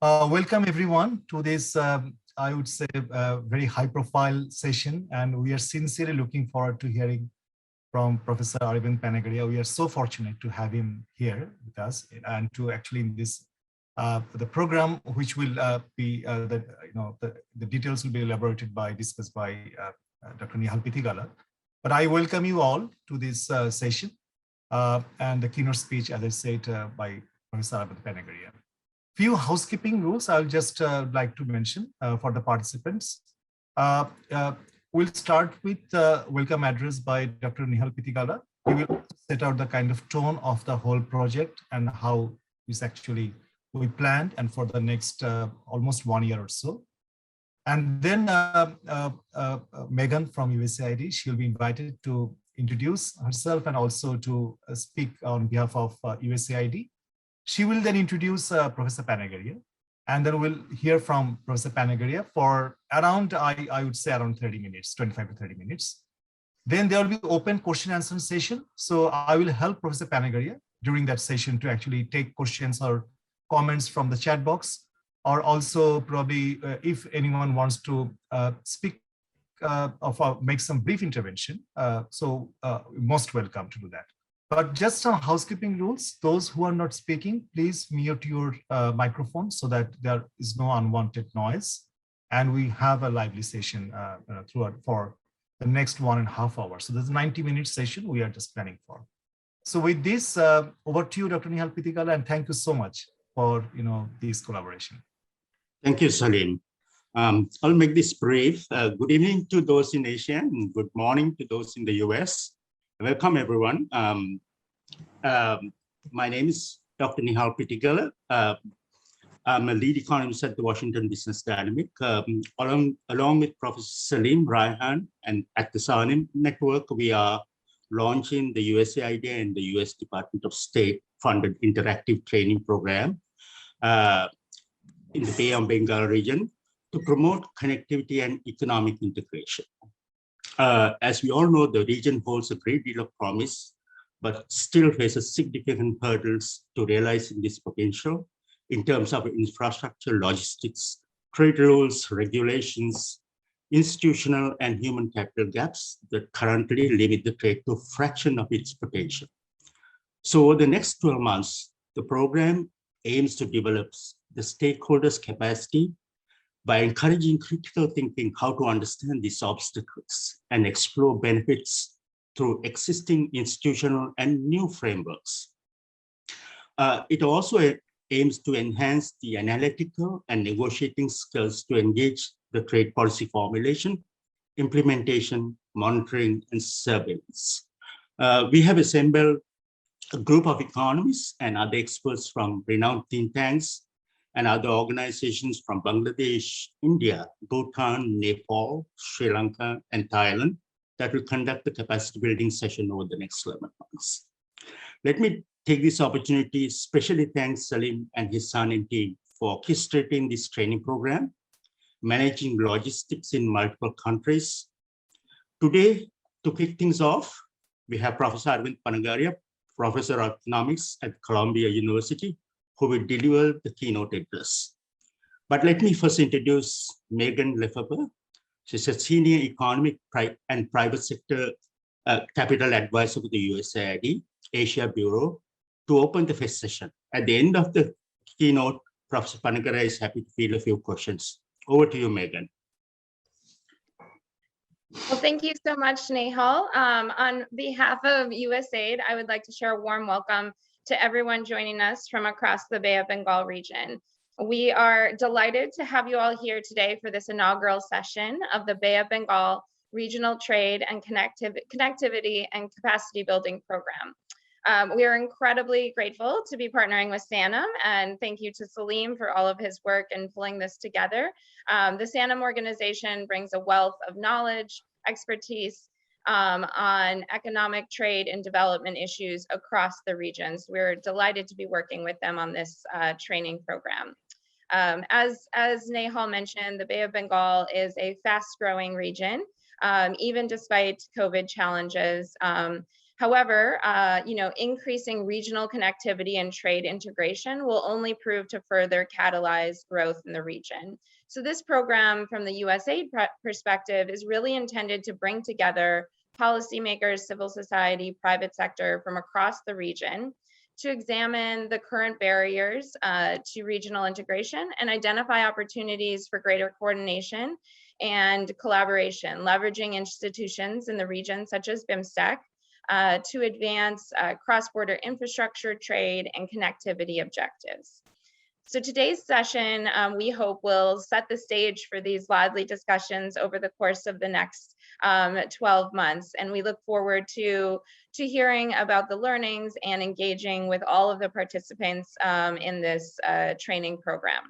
Welcome everyone to this, I would say, very high-profile session, and we are sincerely looking forward to hearing from Professor Arvin Ponogria. We are so fortunate to have him here with us, and to actually in this the program, which will be the details will be elaborated by discussed by Dr. Nihal Pitigala. But I welcome you all to this session and the keynote speech, as I said, by Professor Arvin Ponogria. Few housekeeping rules I'll just like to mention for the participants. We'll start with welcome address by Dr. Nihal Pitigala. He will set out the kind of tone of the whole project and how it's actually we planned and for the next almost 1 year or so. And then Megan from USAID, she'll be invited to introduce herself and also to speak on behalf of USAID. She will then introduce Professor Ponogria, and then we'll hear from Professor Ponogria for around, I would say around 30 minutes, 25 to 30 minutes. Then there will be open question answer session. So I will help Professor Ponogria during that session to actually take questions or comments from the chat box, or also probably if anyone wants to speak or make some brief intervention. Most welcome to do that. But just some housekeeping rules. Those who are not speaking, please mute your microphone so that there is no unwanted noise. And we have a lively session throughout for the next 1.5 hours. So there's a 90-minute session we are just planning for. So with this, over to you, Dr. Nihal Pitigala, and thank you so much for this collaboration. Thank you, Salim. I'll make this brief. Good evening to those in Asia and good morning to those in the US. Welcome, everyone. My name is Dr. Nihal Pitigala. I'm a lead economist at the Washington Business Dynamic. Along with Professor Salim Raihan and at the Salim Network, we are launching the USAID and the US Department of State funded interactive training program in the Bay of Bengal region to promote connectivity and economic integration. As we all know, the region holds a great deal of promise, but still faces significant hurdles to realizing this potential in terms of infrastructure, logistics, trade rules, regulations, institutional and human capital gaps that currently limit the trade to a fraction of its potential. So over the next 12 months, the program aims to develop the stakeholders' capacity by encouraging critical thinking how to understand these obstacles and explore benefits through existing institutional and new frameworks. It also aims to enhance the analytical and negotiating skills to engage the trade policy formulation, implementation, monitoring, and surveillance. We have assembled a group of economists and other experts from renowned think tanks and other organizations from Bangladesh, India, Bhutan, Nepal, Sri Lanka, and Thailand that will conduct the capacity building session over the next 11 months. Let me take this opportunity, especially thank Salim and his son and team for orchestrating this training program, managing logistics in multiple countries. Today, to kick things off, we have Professor Arvin Ponogria, Professor of Economics at Columbia University, who will deliver the keynote address. But let me first introduce Megan Lefebvre. She's a senior economic and private sector capital advisor with the USAID Asia Bureau to open the first session. At the end of the keynote, Professor Ponogria is happy to field a few questions. Over to you, Megan. Well, thank you so much, Nihal. On behalf of USAID, I would like to share a warm welcome to everyone joining us from across the Bay of Bengal region. We are delighted to have you all here today for this inaugural session of the Bay of Bengal Regional Trade and Connectivity and Capacity Building Program. We are incredibly grateful to be partnering with SANM, and thank you to Salim for all of his work in pulling this together. The SANM organization brings a wealth of knowledge, expertise, on economic, trade, and development issues across the regions. We're delighted to be working with them on this training program. As Nihal mentioned, the Bay of Bengal is a fast-growing region, even despite COVID challenges. However, increasing regional connectivity and trade integration will only prove to further catalyze growth in the region. So this program from the USAID perspective is really intended to bring together policymakers, civil society, private sector from across the region to examine the current barriers to regional integration and identify opportunities for greater coordination and collaboration, leveraging institutions in the region such as BIMSTEC to advance cross-border infrastructure, trade, and connectivity objectives. So today's session, we hope will set the stage for these lively discussions over the course of the next 12 months. And we look forward to hearing about the learnings and engaging with all of the participants in this training program.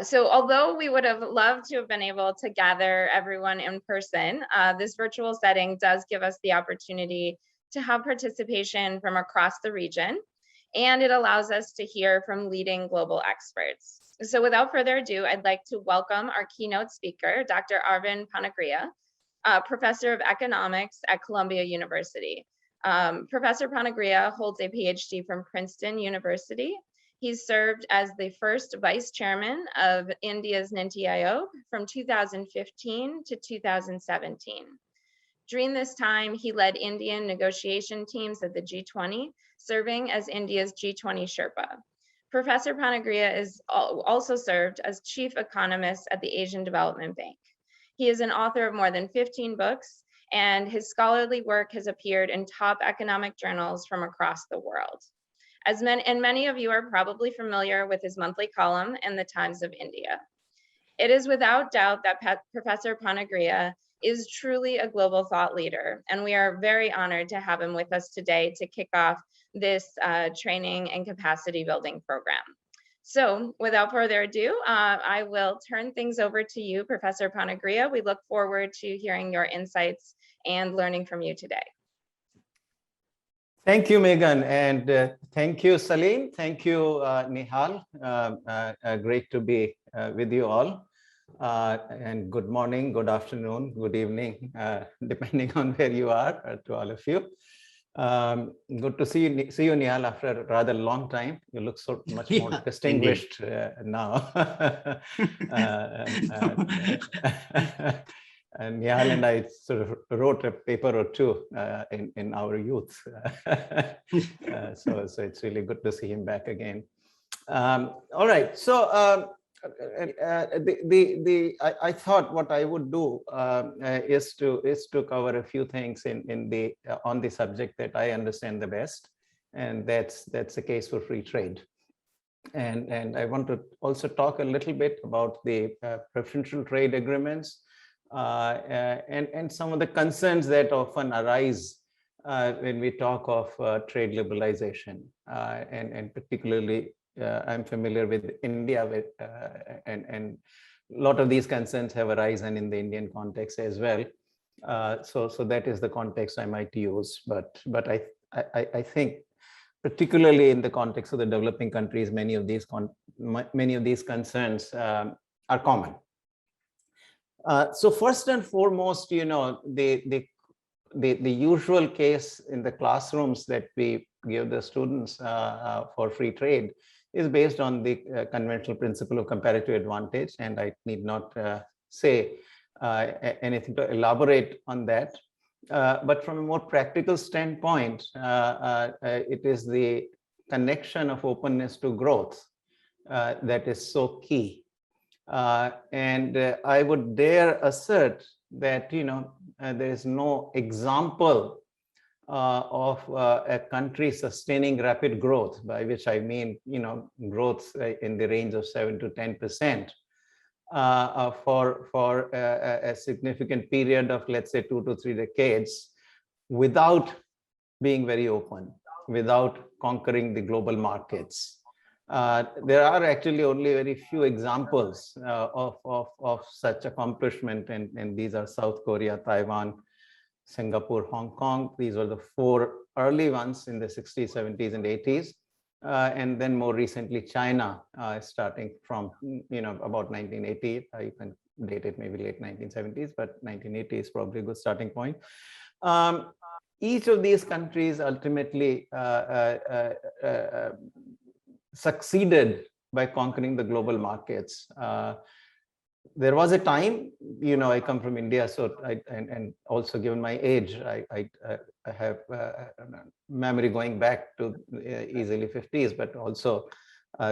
So although we would have loved to have been able to gather everyone in person, this virtual setting does give us the opportunity to have participation from across the region, and it allows us to hear from leading global experts. So without further ado, I'd like to welcome our keynote speaker, Dr. Arvin Ponogria, Professor of Economics at Columbia University. Professor Ponogria holds a PhD from Princeton University. He's served as the first vice chairman of India's NITI Aayog from 2015 to 2017. During this time, he led Indian negotiation teams at the G20, serving as India's G20 Sherpa. Professor Ponogria is also served as chief economist at the Asian Development Bank. He is an author of more than 15 books, and his scholarly work has appeared in top economic journals from across the world. Many of you are probably familiar with his monthly column in the Times of India. It is without doubt that Professor Ponogria is truly a global thought leader, and we are very honored to have him with us today to kick off this training and capacity building program. So without further ado, I will turn things over to you, Professor Ponogria. We look forward to hearing your insights and learning from you today. Thank you, Megan, and thank you, Salim. Thank you, Nihal. Great to be with you all. And good morning, good afternoon, good evening, depending on where you are, to all of you. Good to see you, Nihal, after a rather long time. You look so much more distinguished now. And Nihal and I sort of wrote a paper or two in our youth. So it's really good to see him back again. All right, so I thought what I would do is to cover a few things on the subject that I understand the best, and that's the case for free trade. And I want to also talk a little bit about the preferential trade agreements and some of the concerns that often arise when we talk of trade liberalization, and particularly I'm familiar with India, and a lot of these concerns have arisen in the Indian context as well. So that is the context I might use, but I think particularly in the context of the developing countries, many of these concerns are common. So first and foremost, the usual case in the classrooms that we give the students for free trade is based on the conventional principle of comparative advantage, and I need not say anything to elaborate on that. But from a more practical standpoint, it is the connection of openness to growth that is so key. And I would dare assert that there is no example of a country sustaining rapid growth, by which I mean growth in the range of 7 to 10% for a significant period of, let's say, 2 to 3 decades, without being very open, without conquering the global markets. There are actually only very few examples of such accomplishment, and these are South Korea, Taiwan, Singapore, Hong Kong. These were the 4 early ones in the 60s, 70s, and 80s. And then more recently, China, starting from about 1980. You can date it maybe late 1970s, but 1980 is probably a good starting point. each of these countries ultimately succeeded by conquering the global markets. There was a time, I come from India, so and also given my age, I have memory going back to easily 50s, but also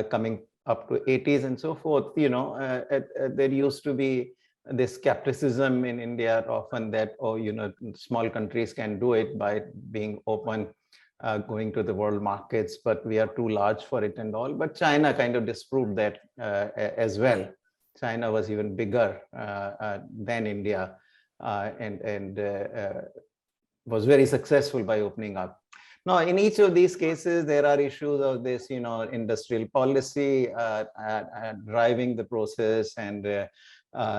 coming up to 80s and so forth. There used to be this skepticism in India often that, small countries can do it by being open, going to the world markets, but we are too large for it and all. But China kind of disproved that as well. China was even bigger than India and was very successful by opening up. Now, in each of these cases, there are issues of this, industrial policy driving the process and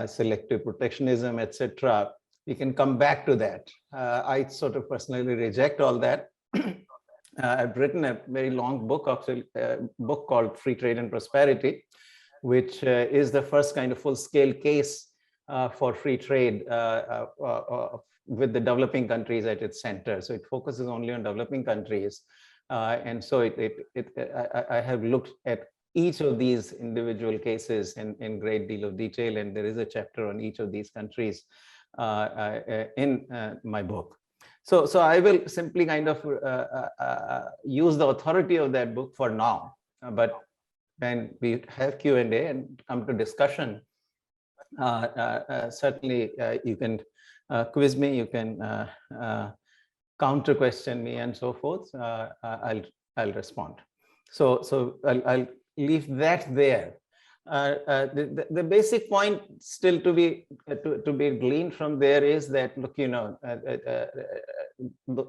selective protectionism, etc. We can come back to that. I sort of personally reject all that. I've written a very long book, book called Free Trade and Prosperity, which is the first kind of full-scale case for free trade with the developing countries at its center. So it focuses only on developing countries. And so I have looked at each of these individual cases in great deal of detail, and there is a chapter on each of these countries in my book. So I will simply kind of use the authority of that book for now, but when we have Q&A and come to discussion, certainly you can quiz me, you can counter question me and so forth. I'll respond. So I'll leave that there. The basic point still to be gleaned from there is that, look,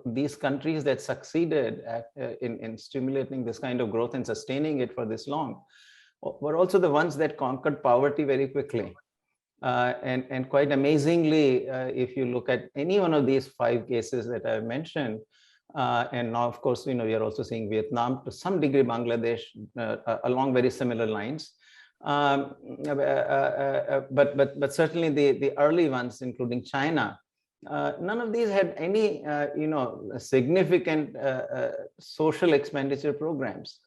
these countries that succeeded in stimulating this kind of growth and sustaining it for this long were also the ones that conquered poverty very quickly. And quite amazingly, if you look at any one of these 5 cases that I've mentioned, and now, of course, we are also seeing Vietnam, to some degree Bangladesh, along very similar lines. But certainly the early ones, including China, none of these had any significant social expenditure programs.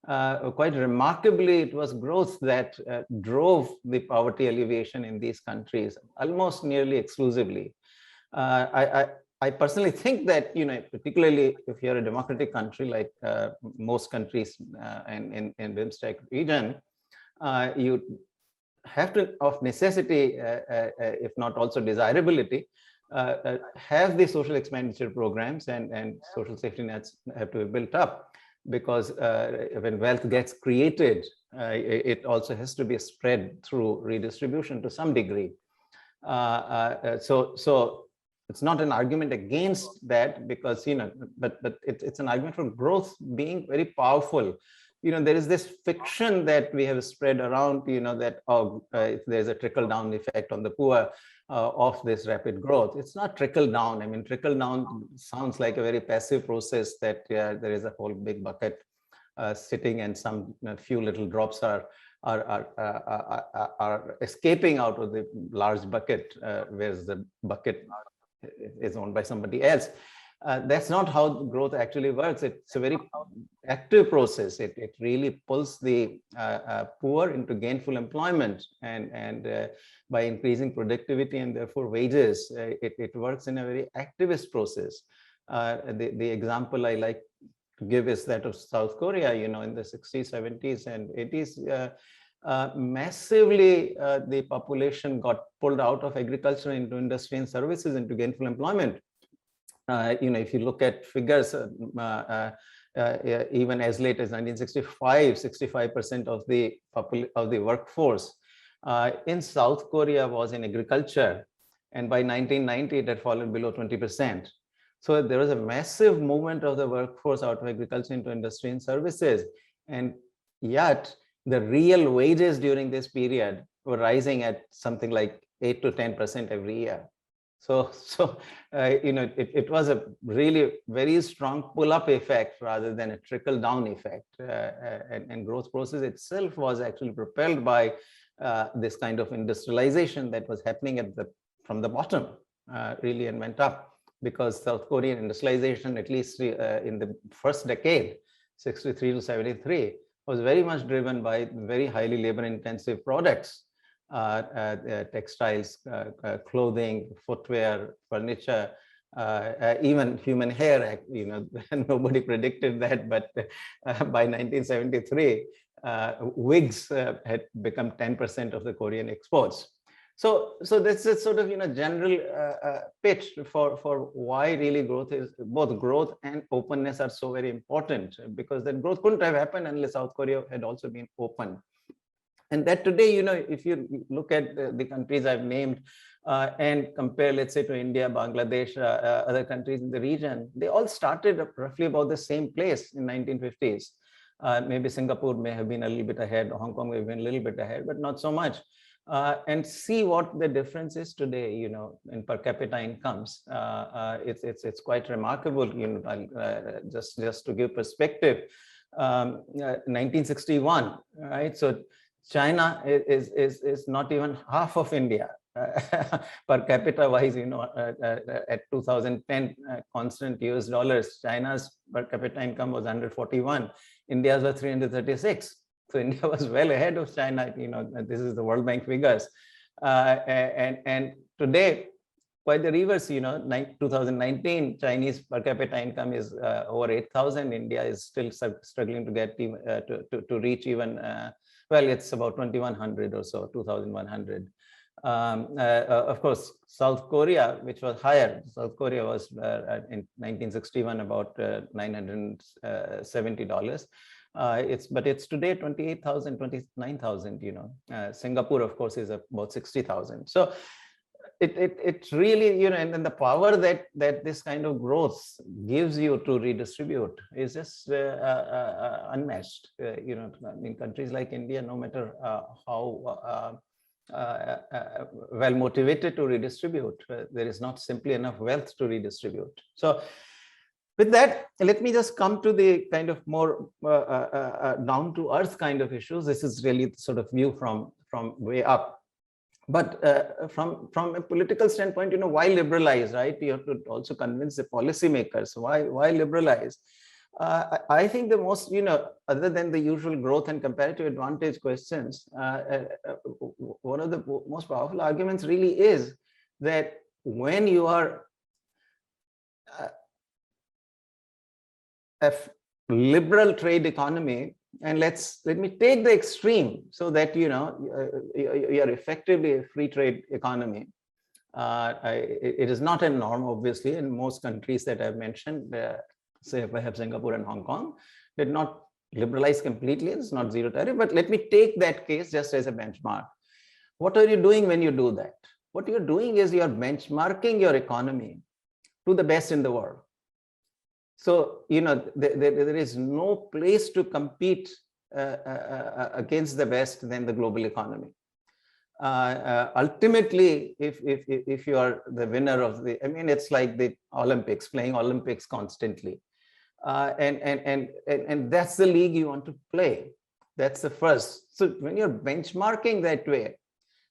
Quite remarkably, it was growth that drove the poverty alleviation in these countries almost nearly exclusively. I personally think that, particularly if you're a democratic country like most countries in BIMSTEC region, you have to, of necessity, if not also desirability, have the social expenditure programs and social safety nets have to be built up, because when wealth gets created, it also has to be spread through redistribution to some degree. So it's not an argument against that, because but it's an argument for growth being very powerful. There is this fiction that we have spread around, that there's a trickle-down effect on the poor of this rapid growth. It's not trickle-down. I mean, trickle-down sounds like a very passive process, that there is a whole big bucket sitting and some few little drops are escaping out of the large bucket, whereas the bucket is owned by somebody else. That's not how growth actually works. It's a very active process. It really pulls the poor into gainful employment, and by increasing productivity and therefore wages, it works in a very activist process. The example I like to give is that of South Korea. In the 60s, 70s, and 80s, massively the population got pulled out of agriculture into industry and services, into gainful employment. If you look at figures, even as late as 1965, 65% of the workforce in South Korea was in agriculture, and by 1990 it had fallen below 20%. So there was a massive movement of the workforce out of agriculture into industry and services, and yet the real wages during this period were rising at something like 8 to 10% every year. So it was a really very strong pull-up effect rather than a trickle-down effect, and growth process itself was actually propelled by this kind of industrialization that was happening from the bottom, really, and went up. because South Korean industrialization, at least in the first decade, 63 to 73, was very much driven by very highly labor-intensive products, textiles, clothing, footwear, furniture, even human hair. Nobody predicted that, but by 1973, wigs had become 10% of the Korean exports. So this is sort of general pitch for why really both growth and openness are so very important, because that growth couldn't have happened unless South Korea had also been open. And that today, if you look at the countries I've named and compare, let's say, to India, Bangladesh, other countries in the region, they all started roughly about the same place in 1950s. Maybe Singapore may have been a little bit ahead, Hong Kong may have been a little bit ahead, but not so much. And see what the difference is today, in per capita incomes. It's quite remarkable. Just to give perspective, 1961, right? So China is not even half of India per capita wise. At 2010 constant US dollars, China's per capita income was 141, India's was 336. So India was well ahead of China. This is the World Bank figures, and today, quite the reverse. 2019 Chinese per capita income is over 8,000. India is still struggling to get to reach even. Well, it's about 2,100 or so, 2,100. Of course, South Korea, which was higher. South Korea was in 1961 about $970. But it's today 28,000, 29,000. Singapore, of course, is about 60,000. So it really, and then the power that this kind of growth gives you to redistribute is just unmatched. In countries like India, no matter how well motivated to redistribute, there is not simply enough wealth to redistribute. So with that, let me just come to the kind of more down to earth kind of issues. This is really sort of view from way up. But from a political standpoint, why liberalize, right? You have to also convince the policymakers. Why liberalize? I think the most, other than the usual growth and comparative advantage questions, one of the most powerful arguments really is that when you are a liberal trade economy, and let me take the extreme so that you are effectively a free trade economy. It is not a norm, obviously, in most countries that I've mentioned, say perhaps Singapore and Hong Kong, did not liberalize completely. It's not zero tariff, but let me take that case just as a benchmark. What are you doing when you do that? What you're doing is you're benchmarking your economy to the best in the world. So, there is no place to compete against the best than the global economy. Ultimately, if you are the winner of it's like the Olympics, playing Olympics constantly. And that's the league you want to play. That's the first. So when you're benchmarking that way,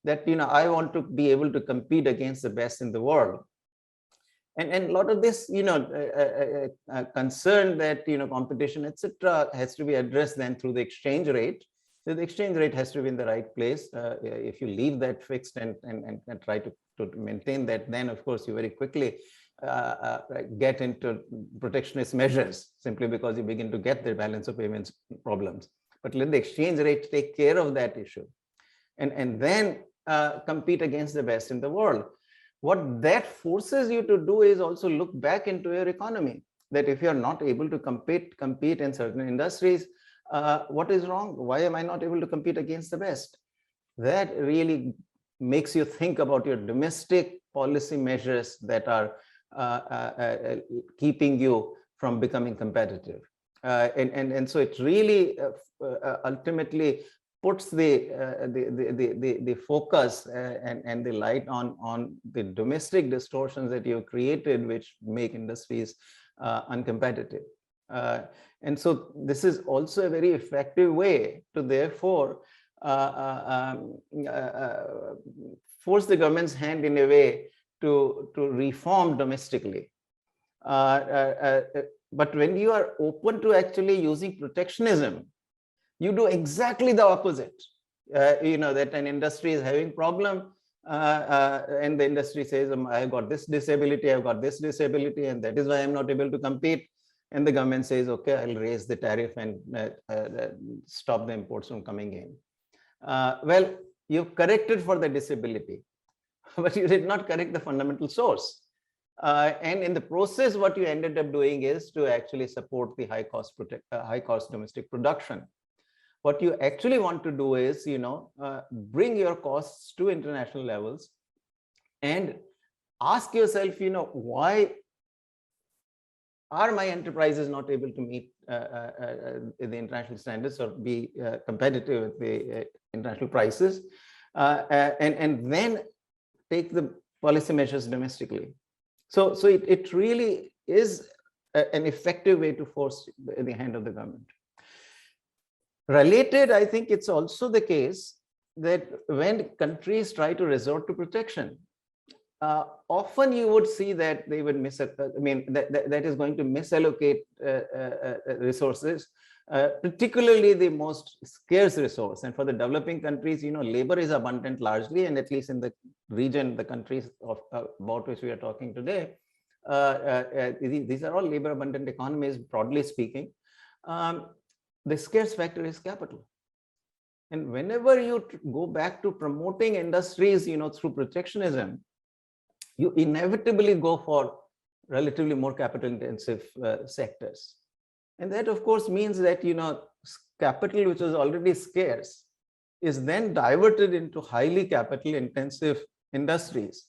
that, I want to be able to compete against the best in the world. And a lot of this, concern that, competition, etc., has to be addressed then through the exchange rate. So the exchange rate has to be in the right place. If you leave that fixed and try to maintain that, then of course you very quickly get into protectionist measures simply because you begin to get the balance of payments problems. But let the exchange rate take care of that issue, and then compete against the best in the world. What that forces you to do is also look back into your economy, that if you're not able to compete in certain industries, what is wrong? Why am I not able to compete against the best? That really makes you think about your domestic policy measures that are keeping you from becoming competitive. And so it really ultimately puts the focus and the light on the domestic distortions that you've created, which make industries uncompetitive. And so this is also a very effective way to therefore force the government's hand in a way to reform domestically. But when you are open to actually using protectionism, you do exactly the opposite. That an industry is having problem, and the industry says, I've got this disability, I've got this disability, and that is why I'm not able to compete. And the government says, okay, I'll raise the tariff and stop the imports from coming in. Well, you've corrected for the disability, but you did not correct the fundamental source. And in the process, what you ended up doing is to actually support the high cost domestic production. What you actually want to do is, bring your costs to international levels and ask yourself, why are my enterprises not able to meet the international standards or be competitive with the international prices, and then take the policy measures domestically. So it really is an effective way to force the hand of the government. Related, I think it's also the case that when countries try to resort to protection, often you would see that they would that is going to misallocate resources, particularly the most scarce resource. And for the developing countries, labor is abundant largely, and at least in the region, the countries about which we are talking today, these are all labor abundant economies, broadly speaking. The scarce factor is capital. And whenever you go back to promoting industries, through protectionism, you inevitably go for relatively more capital intensive sectors. And that, of course, means that, capital which is already scarce is then diverted into highly capital intensive industries.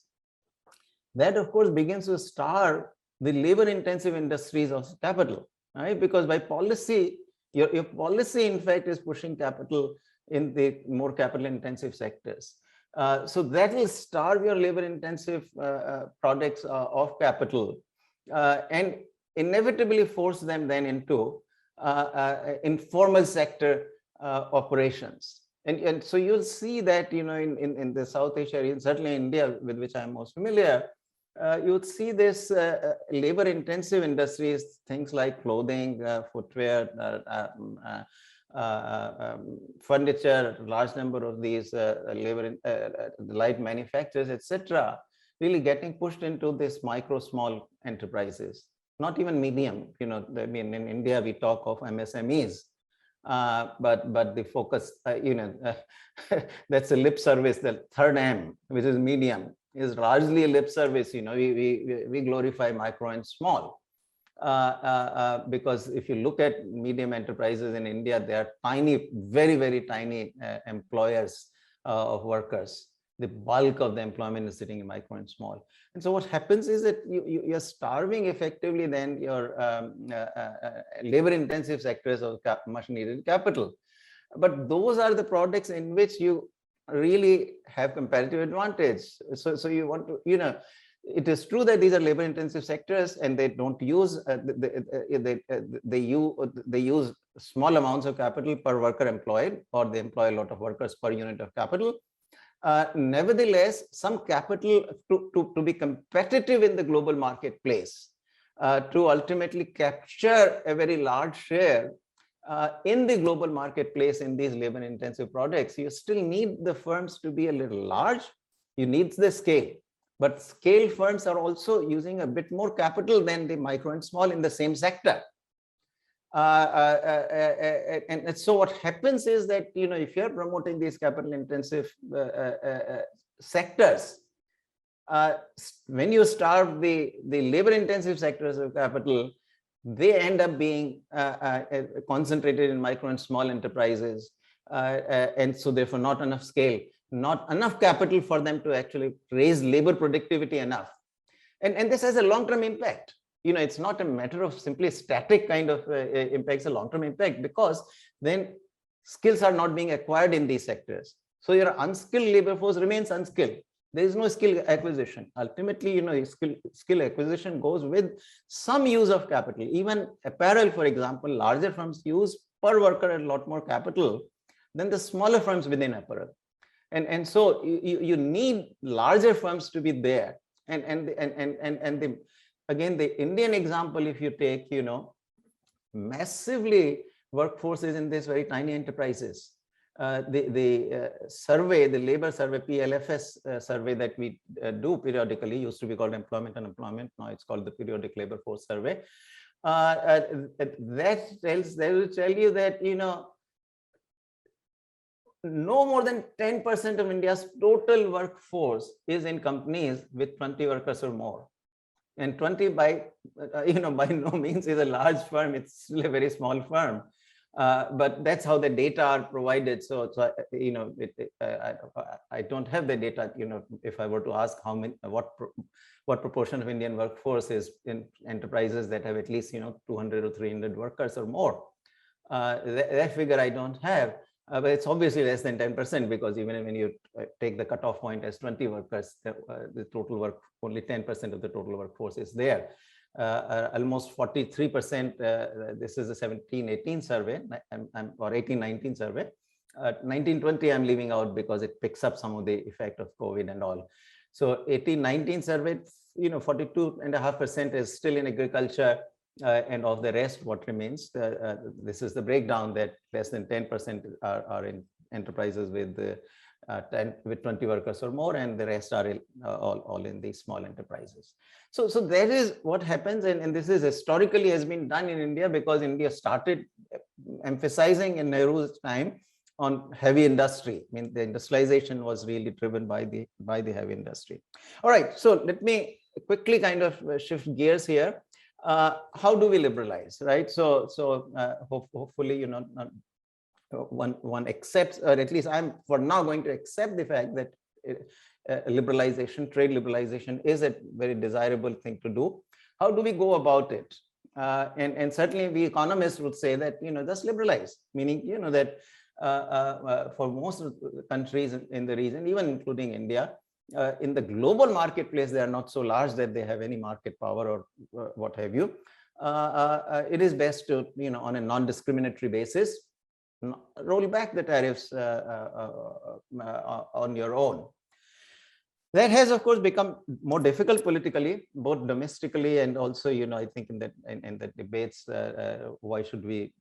That, of course, begins to starve the labor intensive industries of capital, right? Because by policy, your policy, in fact, is pushing capital in the more capital intensive sectors. So that will starve your labor intensive products of capital and inevitably force them then into informal sector operations. And so you'll see that, in the South Asia region, certainly India, with which I'm most familiar, you would see this labor intensive industries, things like clothing, footwear, furniture, large number of these light manufacturers, etc., really getting pushed into this micro small enterprises, not even medium. In India we talk of MSMEs, but the focus, that's a lip service. The third M, which is medium, is largely a lip service. We glorify micro and small. Because if you look at medium enterprises in India, they are tiny, very, very tiny employers of workers. The bulk of the employment is sitting in micro and small. And so what happens is that you're starving effectively then your labor intensive sectors of much needed capital. But those are the products in which you really have comparative advantage. So you want to, it is true that these are labor intensive sectors and they don't use, they use small amounts of capital per worker employed, or they employ a lot of workers per unit of capital. Nevertheless, some capital to be competitive in the global marketplace, to ultimately capture a very large share in the global marketplace in these labor intensive products, you still need the firms to be a little large. You need the scale. But scale firms are also using a bit more capital than the micro and small in the same sector. And so what happens is that, if you're promoting these capital intensive sectors, when you starve the labor intensive sectors of capital, they end up being concentrated in micro and small enterprises. And so therefore not enough scale, not enough capital for them to actually raise labor productivity enough. And this has a long-term impact. It's not a matter of simply static kind of impacts, a long-term impact, because then skills are not being acquired in these sectors. So your unskilled labor force remains unskilled. There is no skill acquisition. Ultimately, skill acquisition goes with some use of capital. Even apparel, for example, larger firms use per worker a lot more capital than the smaller firms within apparel. And so you need larger firms to be there. And the again, the Indian example, if you take, massively workforces in these very tiny enterprises. The survey, the labor survey, PLFS survey that we do periodically, used to be called employment and unemployment. Now it's called the periodic labor force survey. They will tell you that, no more than 10% of India's total workforce is in companies with 20 workers or more. And 20 by no means is a large firm. It's still a very small firm. But that's how the data are provided. So I don't have the data. If I were to ask what proportion of Indian workforce is in enterprises that have at least 200 or 300 workers or more, that figure I don't have. But it's obviously less than 10%, because even when you take the cutoff point as 20 workers, the total work, only 10% of the total workforce is there. Almost 43%, this is a 17-18 survey, or 18-19 survey. 19-20 I'm leaving out because it picks up some of the effect of COVID and all. So 18-19 survey, 42.5% is still in agriculture, and of the rest, what remains, this is the breakdown, that less than 10% are in enterprises with 20 workers or more, and the rest are all in these small enterprises. So that is what happens, and this is historically has been done in India, because India started emphasizing in Nehru's time on heavy industry. I mean, the industrialization was really driven by the heavy industry. All right, so let me quickly kind of shift gears here. How do we liberalize, right? So hopefully, one accepts, or at least I'm for now going to accept the fact that liberalization, trade liberalization, is a very desirable thing to do. How do we go about it? And certainly we economists would say that, just liberalize, meaning, that for most of the countries in the region, even including India, in the global marketplace, they are not so large that they have any market power or what have you. It is best to, on a non-discriminatory basis, roll back the tariffs on your own. That has, of course, become more difficult politically, both domestically and also, I think in the debates, why should we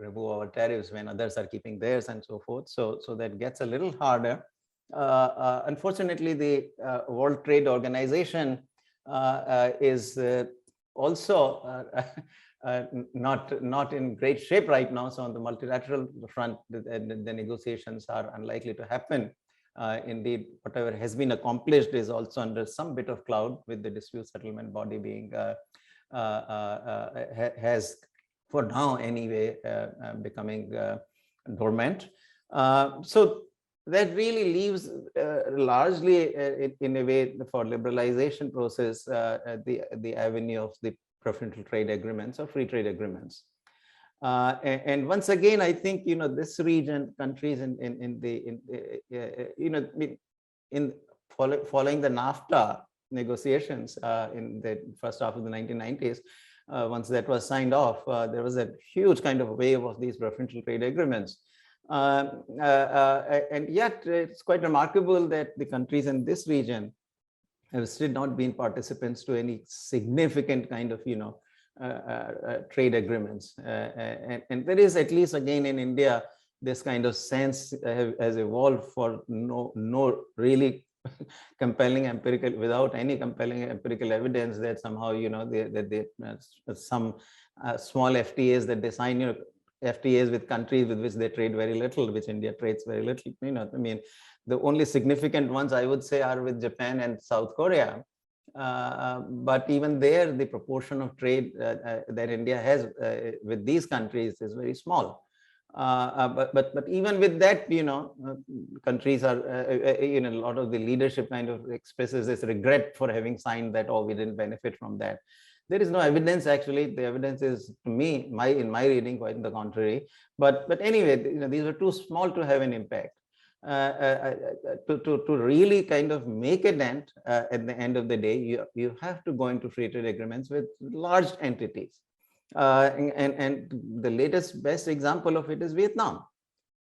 remove our tariffs when others are keeping theirs and so forth. So that gets a little harder. Unfortunately, the World Trade Organization is also not in great shape right now. So on the multilateral front, the negotiations are unlikely to happen. Indeed, whatever has been accomplished is also under some bit of cloud, with the dispute settlement body being has, for now anyway, becoming dormant. So that really leaves largely in a way for liberalization process the avenue of the preferential trade agreements or free trade agreements. And once again, I think this region, countries following the NAFTA negotiations in the first half of the 1990s, once that was signed off, there was a huge kind of wave of these preferential trade agreements. And yet it's quite remarkable that the countries in this region have still not been participants to any significant kind of trade agreements. And there is, at least again in India, this kind of sense has evolved for no really compelling empirical, without any compelling empirical evidence that somehow some small FTAs that they sign, FTAs with countries with which they trade very little, which India trades very little. I mean, the only significant ones I would say are with Japan and South Korea. But even there, the proportion of trade that India has with these countries is very small. But even with that, countries are, a lot of the leadership kind of expresses this regret for having signed that, oh, we didn't benefit from that. There is no evidence, actually. The evidence is, to me, in my reading, quite the contrary. But anyway, these are too small to have an impact. To really kind of make a dent at the end of the day, you have to go into free trade agreements with large entities. And the latest best example of it is Vietnam,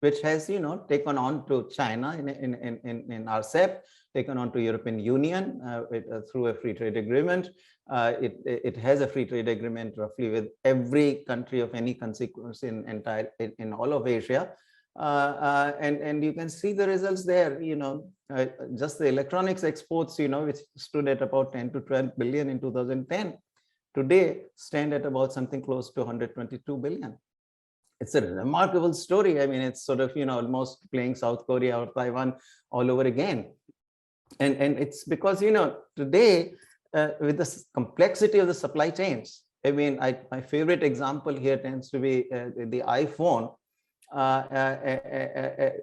which has, taken on to China in RCEP, taken on to European Union through a free trade agreement. It has a free trade agreement roughly with every country of any consequence in all of Asia. And you can see the results there, just the electronics exports, which stood at about 10 to 12 billion in 2010, today stand at about something close to 122 billion. It's a remarkable story. I mean, it's sort of, almost playing South Korea or Taiwan all over again. And it's because, today, with the complexity of the supply chains, I mean, my favorite example here tends to be the iPhone,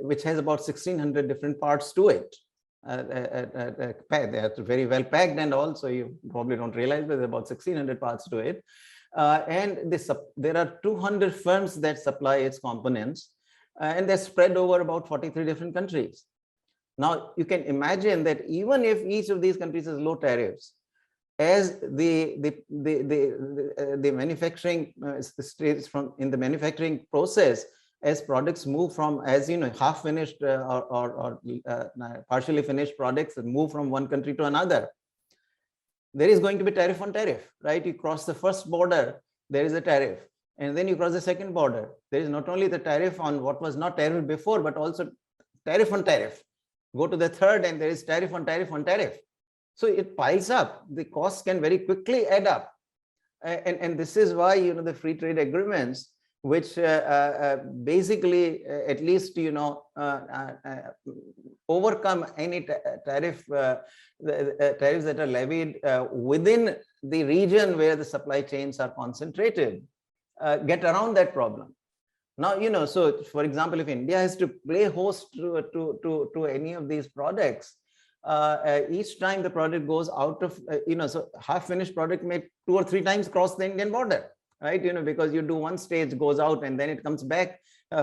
which has about 1,600 different parts to it. They're very well packed, and also you probably don't realize there's about 1,600 parts to it. And there are 200 firms that supply its components, and they're spread over about 43 different countries. Now, you can imagine that even if each of these countries has low tariffs, as the manufacturing states in the manufacturing process, as products move from, half finished or partially finished products move from one country to another, there is going to be tariff on tariff, right? You cross the first border, there is a tariff. And then you cross the second border. There is not only the tariff on what was not tariff before, but also tariff on tariff. Go to the third and there is tariff on tariff on tariff. So it piles up. The costs can very quickly add up. And this is why, the free trade agreements, which basically at least, overcome any tariffs that are levied within the region where the supply chains are concentrated, get around that problem. Now, so for example, if India has to play host to any of these products, each time the product goes out of, so half finished product may 2 or 3 times cross the Indian border, right? Because you do one stage, goes out, and then it comes back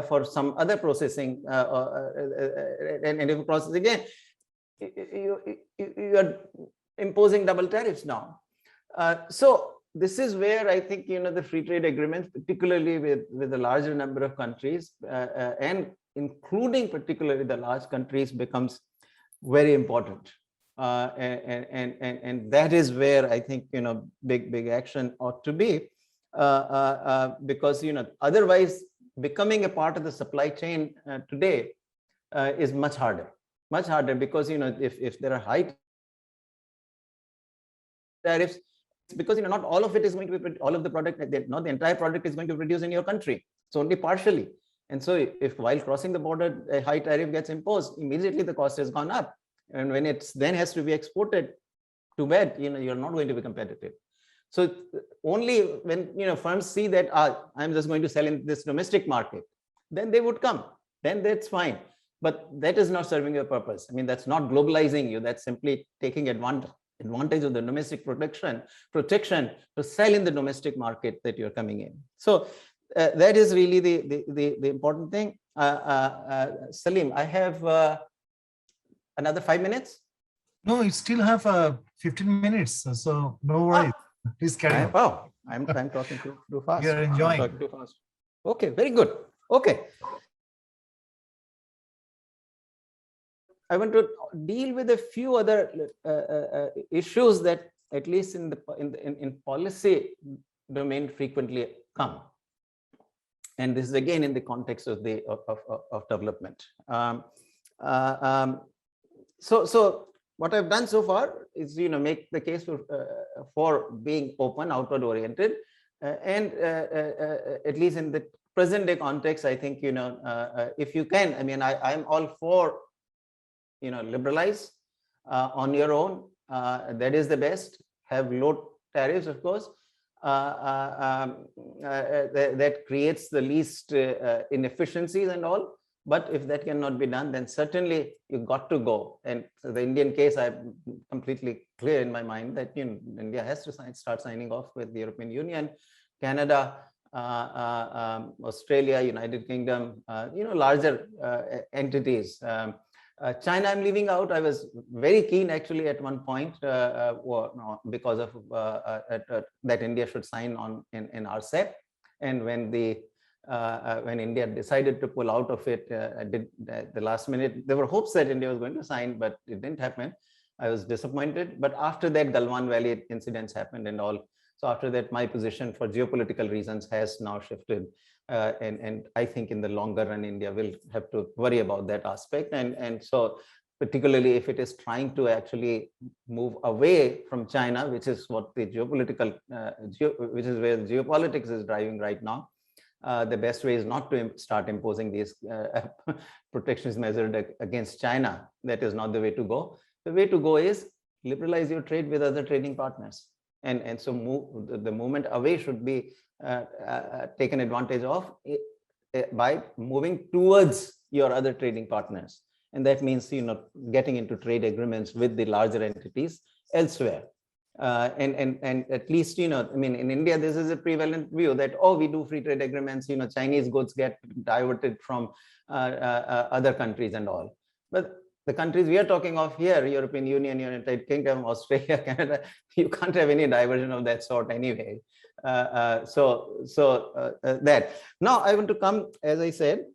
for some other processing, and if you process again, you are imposing double tariffs now. So this is where I think, the free trade agreements, particularly with a larger number of countries, and including particularly the large countries, becomes very important. And that is where I think, big action ought to be, because, otherwise becoming a part of the supply chain today is much harder, because, if there are high tariffs, it's because, not all of it is going to be, all of the product, not the entire product is going to be produced in your country. It's only partially. And so if while crossing the border, a high tariff gets imposed, immediately the cost has gone up. And when it then has to be exported, too bad, you're not going to be competitive. So only when, firms see that I'm just going to sell in this domestic market, then they would come. Then that's fine. But that is not serving your purpose. I mean, that's not globalizing you. That's simply taking advantage of the domestic protection to sell in the domestic market that you're coming in. So that is really the important thing. Salim, I have another 5 minutes. No, you still have 15 minutes, so no worries. Please carry on. Wow, I'm talking too fast. You're enjoying. Too fast. Okay, very good. Okay. I want to deal with a few other issues that, at least in policy domain, frequently come. And this is again in the context of development. So what I've done so far is, make the case for being open, outward oriented, and at least in the present day context, I think, if you can, I mean, I'm all for, liberalize on your own. That is the best. Have low tariffs, of course. That creates the least inefficiencies and all. But if that cannot be done, then certainly you've got to go. And so the Indian case, I'm completely clear in my mind that, India has to start signing off with the European Union, Canada, Australia, United Kingdom, larger entities. China, I'm leaving out. I was very keen actually at one point because of that India should sign on in RCEP. And when the when India decided to pull out of it at the last minute. There were hopes that India was going to sign, but it didn't happen. I was disappointed. But after that, Galwan Valley incidents happened and all. So after that, my position for geopolitical reasons has now shifted. And I think in the longer run, India will have to worry about that aspect. And so particularly if it is trying to actually move away from China, which is what the geopolitical, which is where geopolitics is driving right now. The best way is not to start imposing these protections measured against China. That is not the way to go. The way to go is liberalize your trade with other trading partners. And so the movement away should be taken advantage of by moving towards your other trading partners. And that means, getting into trade agreements with the larger entities elsewhere. And at least, I mean, in India, this is a prevalent view that, oh, we do free trade agreements, Chinese goods get diverted from other countries and all. But the countries we are talking of here, European Union, United Kingdom, Australia, Canada, you can't have any diversion of that sort anyway. That. Now I want to come, as I said,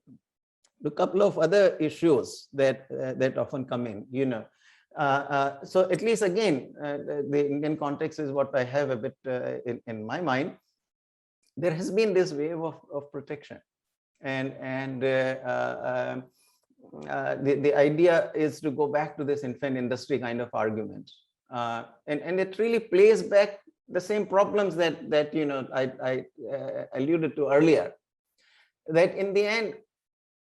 to a couple of other issues that often come in, so at least again, the Indian context is what I have a bit in my mind. There has been this wave of protection, and the idea is to go back to this infant industry kind of argument, and it really plays back the same problems that I alluded to earlier. That in the end,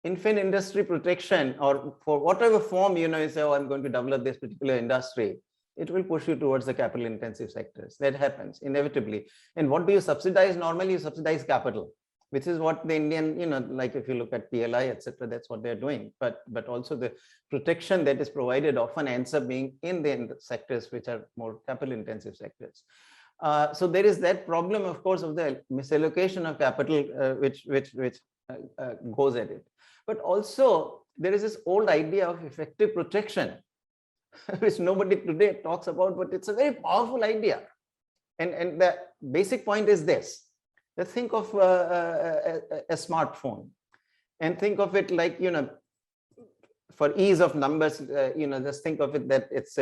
infant industry protection, or for whatever form, you say, oh, I'm going to develop this particular industry, it will push you towards the capital intensive sectors. That happens inevitably. And what do you subsidize? Normally you subsidize capital, which is what the Indian, like if you look at PLI, etc., that's what they're doing. But also the protection that is provided often ends up being in the sectors which are more capital intensive sectors. So there is that problem, of course, of the misallocation of capital, which goes at it. But also there is this old idea of effective protection, which nobody today talks about, but it's a very powerful idea. And the basic point is this: let's think of a smartphone, and think of it like, for ease of numbers, just think of it that it's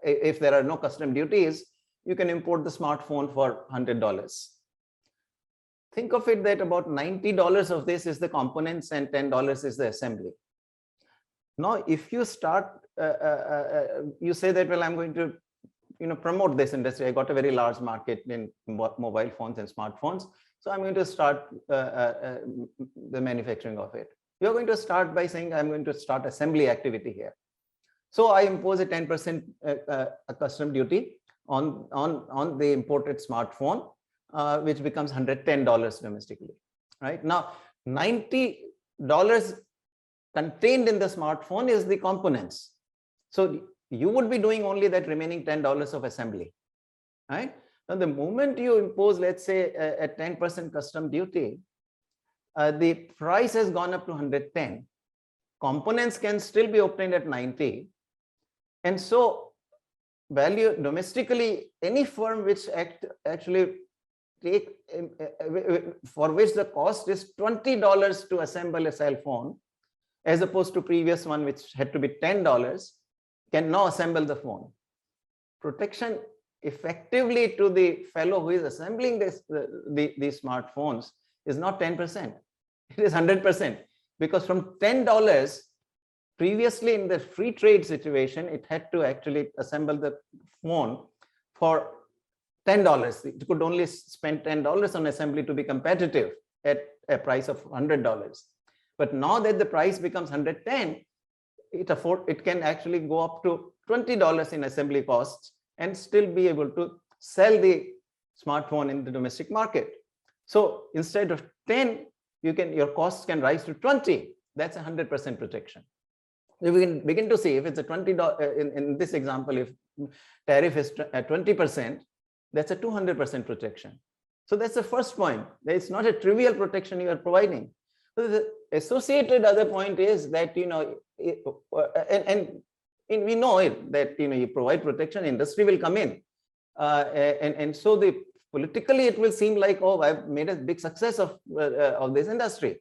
if there are no custom duties, you can import the smartphone for $100. Think of it that about $90 of this is the components and $10 is the assembly. Now, if you start, you say that, well, I'm going to, promote this industry. I got a very large market in mobile phones and smartphones, so I'm going to start the manufacturing of it. You're going to start by saying, I'm going to start assembly activity here. So I impose a 10% custom duty on the imported smartphone, which becomes $110 domestically, right? Now, $90 contained in the smartphone is the components. So you would be doing only that remaining $10 of assembly, right? Now, the moment you impose, let's say, a 10% custom duty, the price has gone up to 110. Components can still be obtained at 90. And so value domestically, any firm which actually for which the cost is $20 to assemble a cell phone, as opposed to previous one which had to be $10, can now assemble the phone. Protection effectively to the fellow who is assembling these smartphones is not 10%, it is 100%, because from $10 previously in the free trade situation, it had to actually assemble the phone for $10. It could only spend $10 on assembly to be competitive at a price of $100. But now that the price becomes 110, it can actually go up to $20 in assembly costs and still be able to sell the smartphone in the domestic market. So instead of 10, your costs can rise to 20. That's 100% protection. We can begin to see if it's a $20 in this example, if tariff is at 20%, that's a 200% protection. So that's the first point. It's not a trivial protection you are providing. So the associated other point is that, we know it, that, you provide protection, industry will come in. And so the politically it will seem like, oh, I've made a big success of this industry.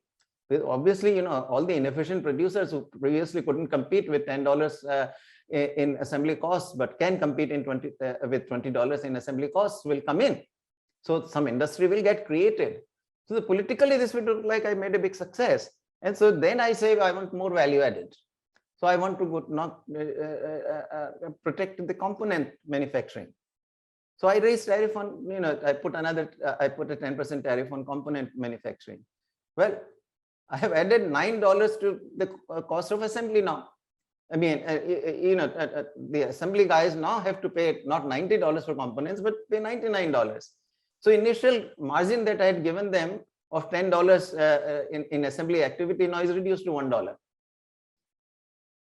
Obviously, all the inefficient producers who previously couldn't compete with $10 in assembly costs, but can compete with $20 in assembly costs will come in. So some industry will get created. So politically, this will look like I made a big success. And so then I say, I want more value added. So I want to not protect the component manufacturing. So I raised tariff on, I put a 10% tariff on component manufacturing. Well, I have added $9 to the cost of assembly now. I mean, the assembly guys now have to pay not $90 for components, but pay $99. So initial margin that I had given them of $10 in assembly activity now is reduced to $1.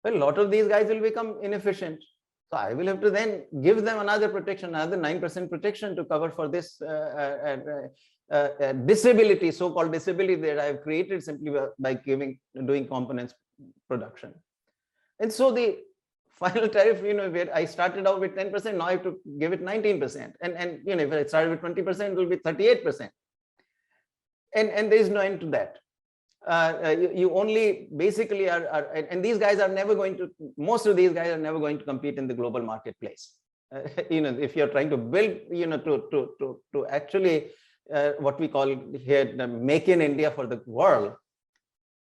Well, a lot of these guys will become inefficient. So I will have to then give them another protection, another 9% protection to cover for this disability, so-called disability that I have created simply by doing components production. And so the final tariff, where I started out with 10%, now I have to give it 19%. And if I started with 20%, it will be 38%. And there is no end to that. You only basically and these guys are never going to, most of these guys are never going to compete in the global marketplace. If you're trying to build, to actually what we call here the make in India for the world,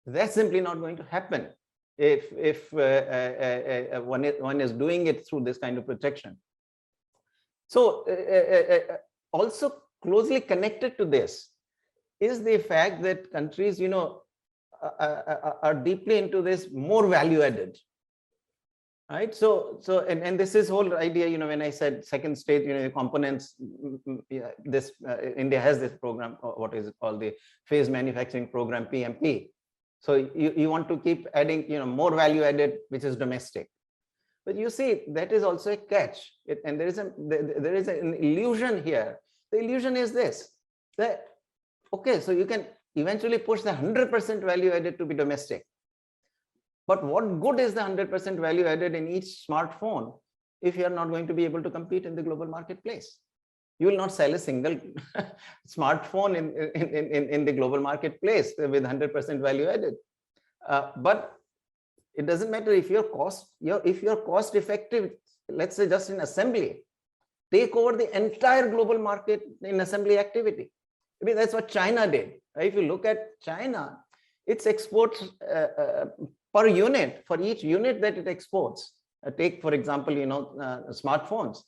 that's simply not going to happen if one is doing it through this kind of protection. So also closely connected to this is the fact that countries, are deeply into this more value added, right? So and this is whole idea, when I said second stage, components, India has this program, what is it called, the phase manufacturing program, PMP. So you want to keep adding, more value added, which is domestic. But you see, that is also a catch. And there is an illusion here. The illusion is this, that, okay, so you can eventually push the 100% value added to be domestic. But what good is the 100% value added in each smartphone if you are not going to be able to compete in the global marketplace? You will not sell a single smartphone in the global marketplace with 100% value added. But it doesn't matter if you're cost effective, let's say just in assembly, take over the entire global market in assembly activity. I mean, that's what China did. If you look at China, its exports per unit, for each unit that it exports, take for example, smartphones,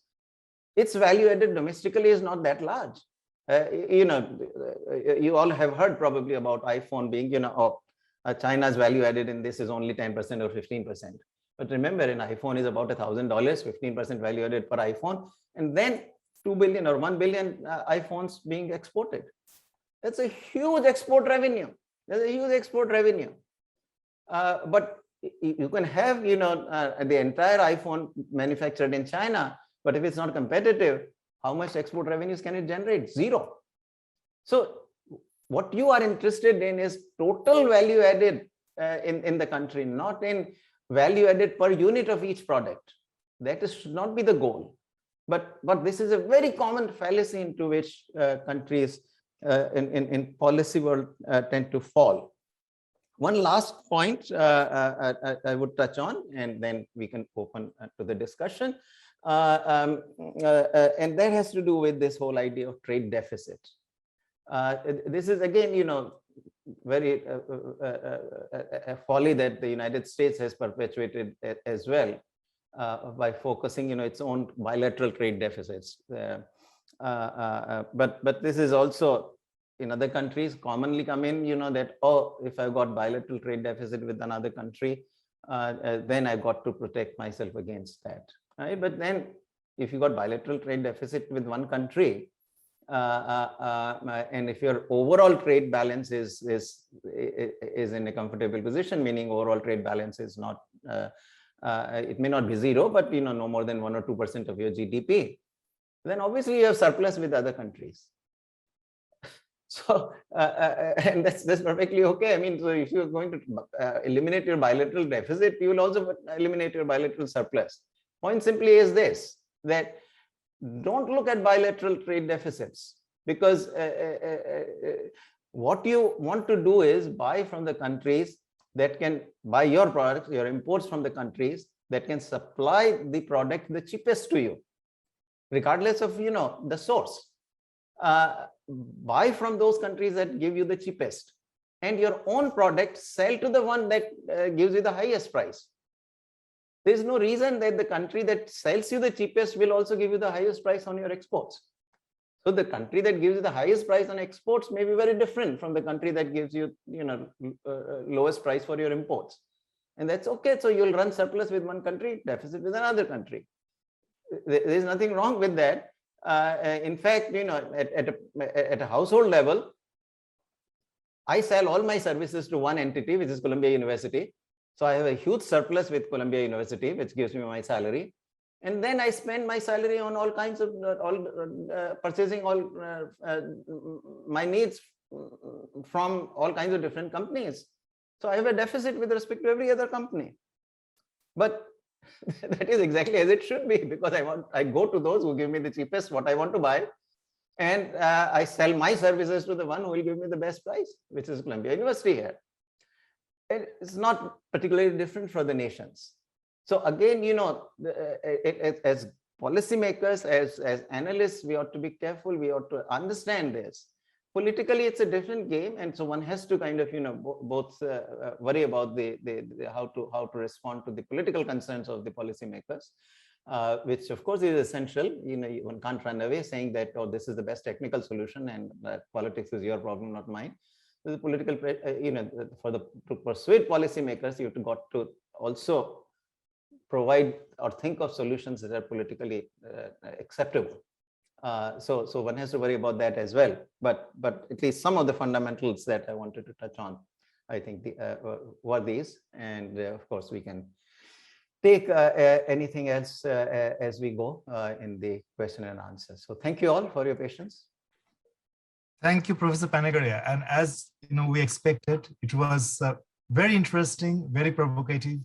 its value added domestically is not that large. You all have heard probably about iPhone being, China's value added in this is only 10% or 15%. But remember, an iPhone is about $1,000, 15% value added per iPhone, and then 2 billion or 1 billion iPhones being exported. That's a huge export revenue. There's a huge export revenue. But you can have, the entire iPhone manufactured in China, but if it's not competitive, how much export revenues can it generate? Zero. So what you are interested in is total value added in the country, not in value added per unit of each product. That should not be the goal. But this is a very common fallacy into which countries in policy world tend to fall. One last point I would touch on, and then we can open to the discussion. And that has to do with this whole idea of trade deficit. This is again, very a folly that the United States has perpetuated as well by focusing, its own bilateral trade deficits. But this is also in other countries commonly come in, that, oh, if I've got bilateral trade deficit with another country, then I've got to protect myself against that. Right? But then if you got bilateral trade deficit with one country, and if your overall trade balance is in a comfortable position, meaning overall trade balance is not, it may not be zero, but no more than 1 or 2% of your GDP, then obviously you have surplus with other countries. So, and that's perfectly okay. I mean, so if you're going to eliminate your bilateral deficit, you will also eliminate your bilateral surplus. Point simply is this, that don't look at bilateral trade deficits, because what you want to do is buy from the countries that can buy your products, your imports from the countries that can supply the product the cheapest to you, regardless of, the source. Buy from those countries that give you the cheapest, and your own product sell to the one that gives you the highest price. There's no reason that the country that sells you the cheapest will also give you the highest price on your exports. So the country that gives you the highest price on exports may be very different from the country that gives you, lowest price for your imports. And that's okay. So you'll run surplus with one country, deficit with another country. There's nothing wrong with that. In fact, at a household level, I sell all my services to one entity, which is Columbia University. So I have a huge surplus with Columbia University, which gives me my salary. And then I spend my salary on all kinds of purchasing all my needs from all kinds of different companies. So I have a deficit with respect to every other company. But that is exactly as it should be, because I go to those who give me the cheapest what I want to buy, and I sell my services to the one who will give me the best price, which is Columbia University here. It's not particularly different for the nations. So again, as policymakers, as analysts, we ought to be careful. We ought to understand this. Politically, it's a different game, and so one has to kind of, both worry about the how to respond to the political concerns of the policymakers, which of course is essential. One can't run away saying that, oh, this is the best technical solution, and that politics is your problem, not mine. The political, to persuade policymakers, you've got to also provide or think of solutions that are politically acceptable. So one has to worry about that as well. But at least some of the fundamentals that I wanted to touch on, I think were these. And of course, we can take anything else as we go in the question and answer. So thank you all for your patience. Thank you, Professor Ponogria. And as we expected, it was very interesting, very provocative.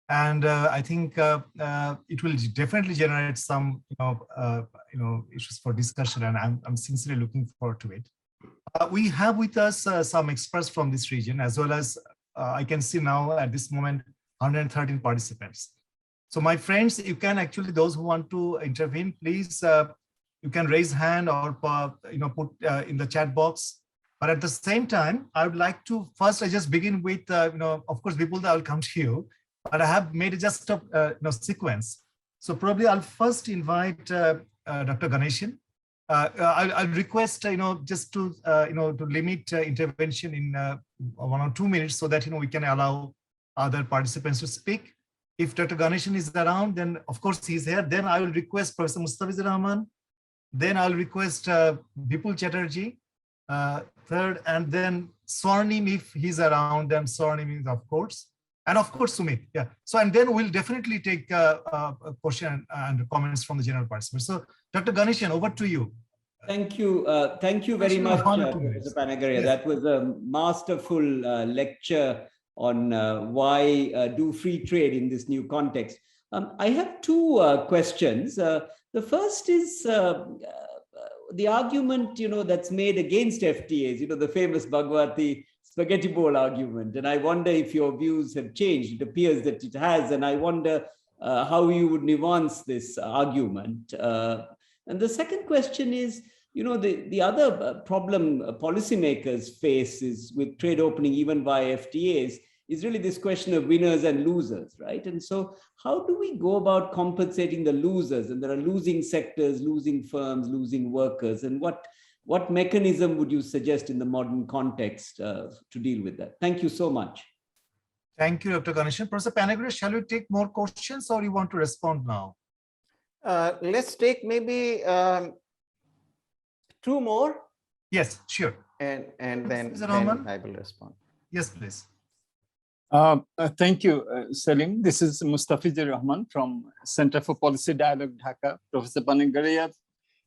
And I think it will definitely generate some, issues for discussion, and I'm sincerely looking forward to it. We have with us some experts from this region, as well as I can see now at this moment 113 participants. So my friends, you can actually, those who want to intervene, please, you can raise hand or put in the chat box. But at the same time, I would like to first, I just begin with, of course, people that will come to you. But I have made just a sequence. So probably I'll first invite Dr. Ganeshan. I'll request just to to limit intervention in 1 or 2 minutes, so that we can allow other participants to speak. If Dr. Ganeshan is around, then of course he's here. Then I will request Professor Mustafizur Rahman. Then I'll request Vipul Chatterjee, third, and then Swarnim if he's around. Then Swarnim is of course. And of course, Sumit, yeah. So, and then we'll definitely take a question and comments from the general participants. So, Dr. Ganeshan, over to you. Thank you. Thank you very much, Professor Ponogria. Yes. That was a masterful lecture on why do free trade in this new context. I have two questions. The first is the argument, that's made against FTAs, the famous Bhagwati spaghetti bowl argument. And I wonder if your views have changed. It appears that it has. And I wonder how you would nuance this argument. And the second question is, the other problem policymakers face is with trade opening, even via FTAs, is really this question of winners and losers, right? And so how do we go about compensating the losers? And there are losing sectors, losing firms, losing workers. And what mechanism would you suggest in the modern context to deal with that? Thank you so much. Thank you, Dr. Ganeshan. Professor Ponogria, shall we take more questions, or you want to respond now? Let's take maybe 2 more. Yes, sure. And then I will respond. Yes, please. Thank you, Salim. This is Mustafizur Rahman from Center for Policy Dialogue, Dhaka. Professor Ponogria,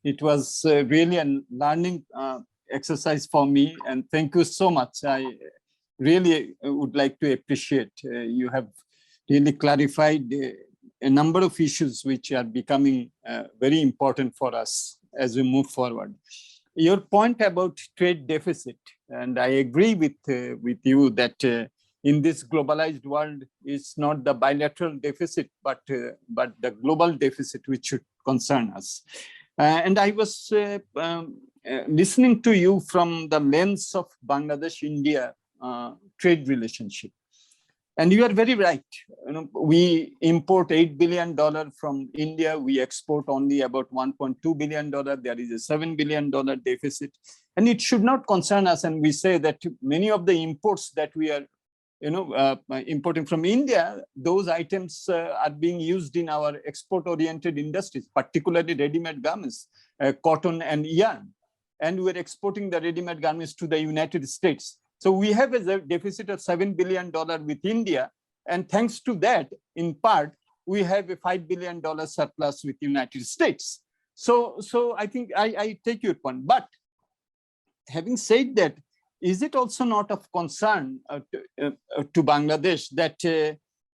it was really a learning exercise for me, and thank you so much. I really would like to appreciate you have really clarified a number of issues which are becoming very important for us as we move forward. Your point about trade deficit, and I agree with you that in this globalized world, it's not the bilateral deficit, but the global deficit which should concern us. And I was listening to you from the lens of Bangladesh-India trade relationship. And you are very right. We import $8 billion from India. We export only about $1.2 billion. There is a $7 billion deficit. And it should not concern us. And we say that many of the imports that we are importing from India, those items are being used in our export-oriented industries, particularly ready-made garments, cotton and yarn. And we're exporting the ready-made garments to the United States. So we have a deficit of $7 billion with India. And thanks to that, in part, we have a $5 billion surplus with the United States. So I think I take your point. But having said that, is it also not of concern to Bangladesh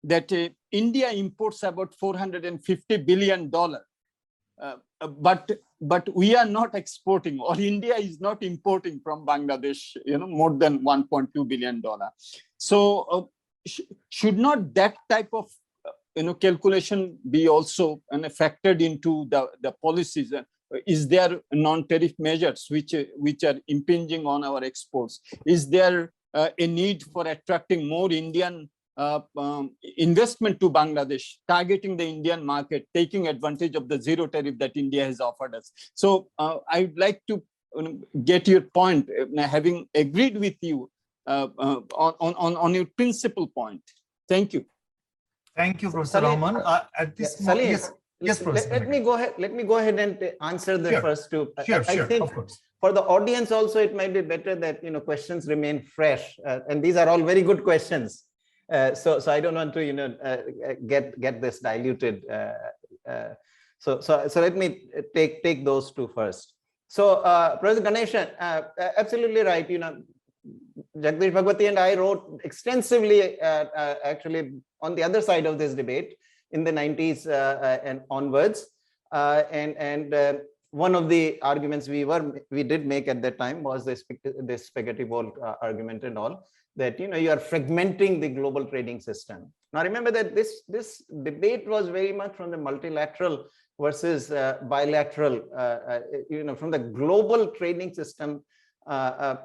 that India imports about $450 billion, but we are not exporting, or India is not importing from Bangladesh, more than $1.2 billion. So should not that type of calculation be also factored into the policies? Is there non-tariff measures which are impinging on our exports? Is there a need for attracting more Indian investment to Bangladesh, targeting the Indian market, taking advantage of the zero tariff that India has offered us? So I'd like to get your point, having agreed with you on your principal point. Thank you. Thank you, Professor Rahman. At this moment, yes, Professor. Let me go ahead and answer the first two. Sure, I think of course. For the audience also, it might be better that questions remain fresh, and these are all very good questions. So I don't want to get this diluted. So let me take those two first. So Professor Ganeshan, absolutely right. Jagdish Bhagwati and I wrote extensively actually on the other side of this debate in the 90s and onwards. And one of the arguments we did make at that time was this spaghetti bowl argument and all, that you are fragmenting the global trading system. Now remember that this debate was very much from the multilateral versus bilateral, from the global trading system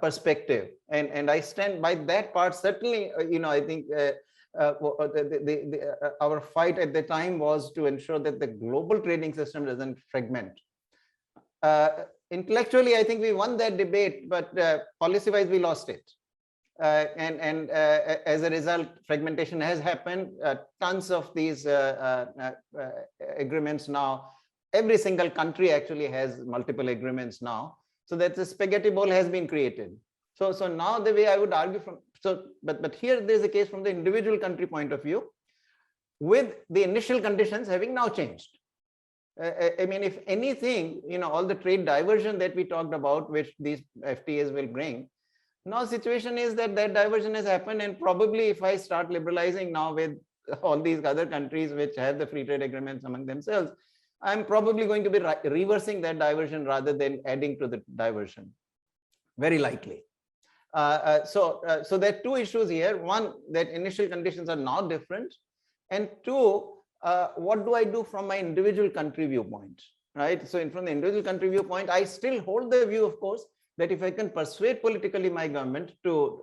perspective, and I stand by that part. Certainly, I think our fight at the time was to ensure that the global trading system doesn't fragment. Intellectually, I think we won that debate, but policy-wise, we lost it. And as a result, fragmentation has happened. Tons of these agreements now. Every single country actually has multiple agreements now. So that the spaghetti bowl has been created. So now the way I would argue but here there's a case from the individual country point of view, with the initial conditions having now changed. I mean, if anything, all the trade diversion that we talked about, which these FTAs will bring, now situation is that diversion has happened, and probably if I start liberalizing now with all these other countries which have the free trade agreements among themselves, I'm probably going to be reversing that diversion rather than adding to the diversion, very likely. So there are two issues here. One, that initial conditions are now different, and two, what do I do from my individual country viewpoint, right? So from the individual country viewpoint, I still hold the view, of course, that if I can persuade politically my government to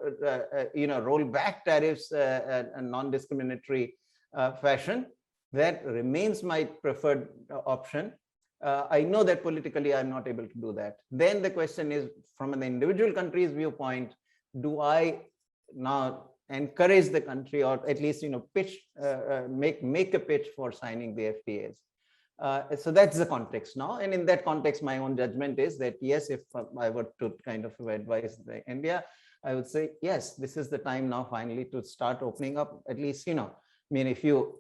roll back tariffs in non-discriminatory fashion, that remains my preferred option. I know that politically I'm not able to do that. Then the question is, from an individual country's viewpoint, do I now encourage the country, or at least pitch, make a pitch for signing the FTAs? So that's the context now, and in that context, my own judgment is that yes, if I were to kind of advise India, I would say yes, this is the time now finally to start opening up. At least I mean, if you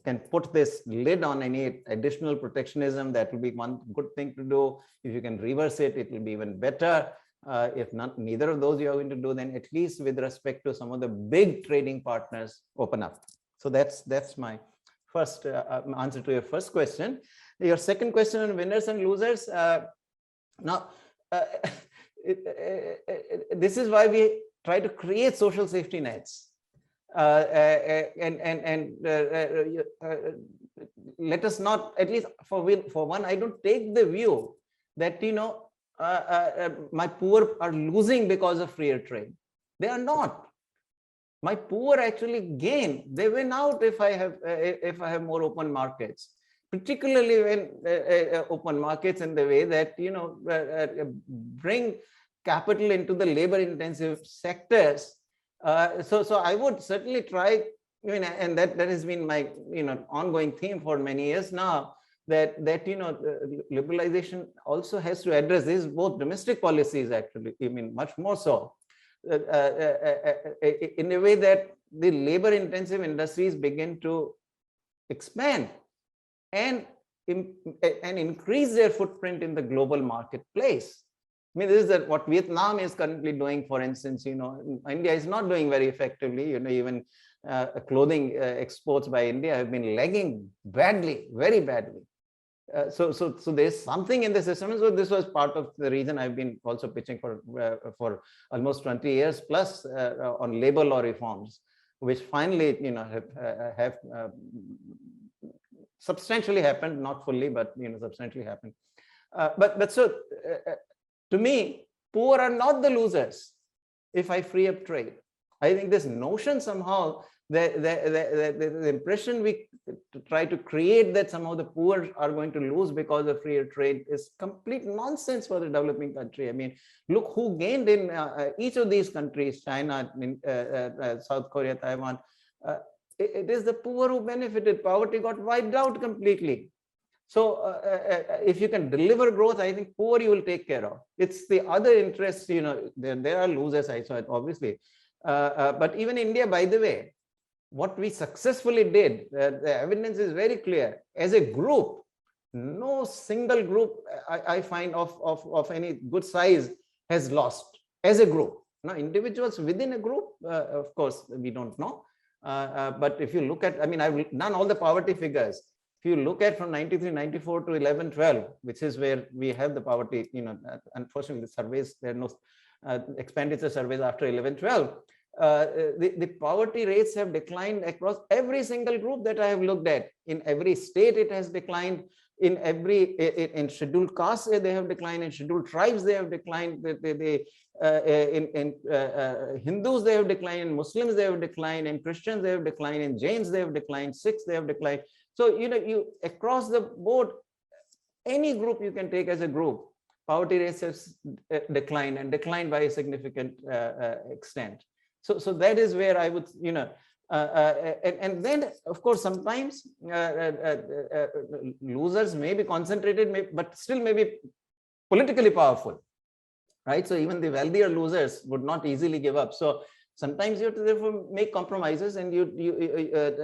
can put this lid on any additional protectionism, that will be one good thing to do. If you can reverse it, it will be even better. If neither of those you are going to do, then at least with respect to some of the big trading partners, open up. So that's my first answer to your first question. Your second question on winners and losers. Now, this is why we try to create social safety nets. Let us not, at least for one, I don't take the view that, my poor are losing because of freer trade. They are not. My poor actually gain. They win out if I have more open markets, particularly when open markets in the way that bring capital into the labor-intensive sectors. So I would certainly try, and that has been my ongoing theme for many years now. That liberalization also has to address this, both domestic policies actually, much more so, in a way that the labor-intensive industries begin to expand and increase their footprint in the global marketplace. This is what Vietnam is currently doing, for instance. India is not doing very effectively. Even clothing exports by India have been lagging badly, very badly. So there's something in the system. So this was part of the reason I've been also pitching for almost 20 years plus on labor law reforms, which finally have substantially happened, not fully, but substantially happened. But so to me, poor are not the losers if I free up trade. I think this notion somehow, the impression we try to create that somehow the poor are going to lose because of freer trade is complete nonsense for the developing country. Look who gained in each of these countries, China, South Korea, Taiwan. It is the poor who benefited. Poverty got wiped out completely. So if you can deliver growth, I think poor you will take care of. It's the other interests, there are losers, I saw it, obviously. But even India, by the way, what we successfully did, the evidence is very clear. As a group, no single group I find of any good size has lost as a group. Now, individuals within a group, of course, we don't know. But if you look at, I've done all the poverty figures. If you look at from 93, 94 to 11, 12, which is where we have the poverty, unfortunately, the surveys, there are no expenditure surveys after 11, 12. The poverty rates have declined across every single group that I have looked at. In every state, it has declined. In scheduled castes, they have declined. In scheduled tribes, they have declined. In Hindus, they have declined. In Muslims, they have declined. In Christians, they have declined. In Jains, they have declined. Sikhs, they have declined. So, you across the board, any group you can take as a group, poverty rates have declined and declined by a significant extent. So that is where I would, and then, of course, sometimes losers may be concentrated, but still may be politically powerful, right? So even the wealthier losers would not easily give up. So sometimes you have to therefore make compromises, and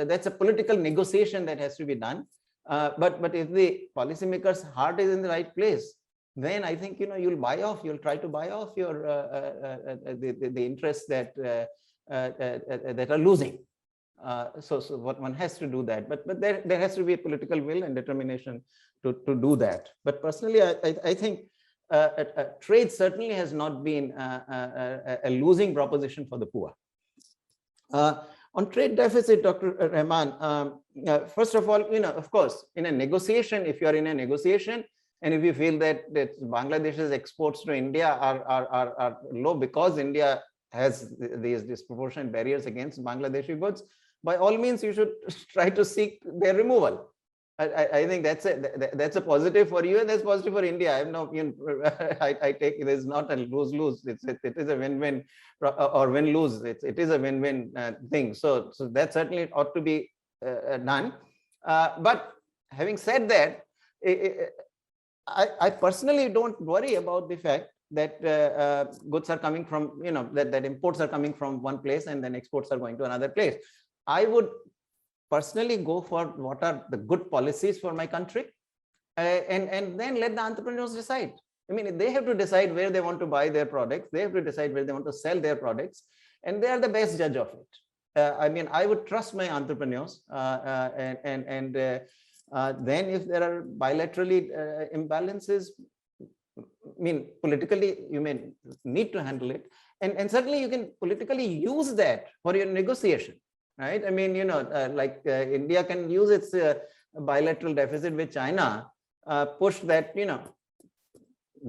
that's a political negotiation that has to be done. But if the policymaker's heart is in the right place, then I think you'll try to buy off your the interests that are losing. So what one has to do that, but there has to be a political will and determination to do that. But personally, I think trade certainly has not been a losing proposition for the poor. On trade deficit, Dr. Rahman, first of all, of course, in a negotiation, if you are in a negotiation, and if you feel that Bangladesh's exports to India are low because India has these disproportionate barriers against Bangladeshi goods, by all means, you should try to seek their removal. I think that's a positive for you, and that's positive for India. I have no, I take it is not a lose-lose. It is a win-win or win-lose. It is a win-win thing. So that certainly ought to be done. But having said that, I personally don't worry about the fact that goods are coming from, that imports are coming from one place and then exports are going to another place. I would personally go for what are the good policies for my country, and then let the entrepreneurs decide. They have to decide where they want to buy their products. They have to decide where they want to sell their products, and they are the best judge of it. I mean, I would trust my entrepreneurs, and then if there are bilaterally imbalances, I mean, politically, you may need to handle it. And certainly you can politically use that for your negotiation, right? I mean, you know, India can use its bilateral deficit with China, push that, you know,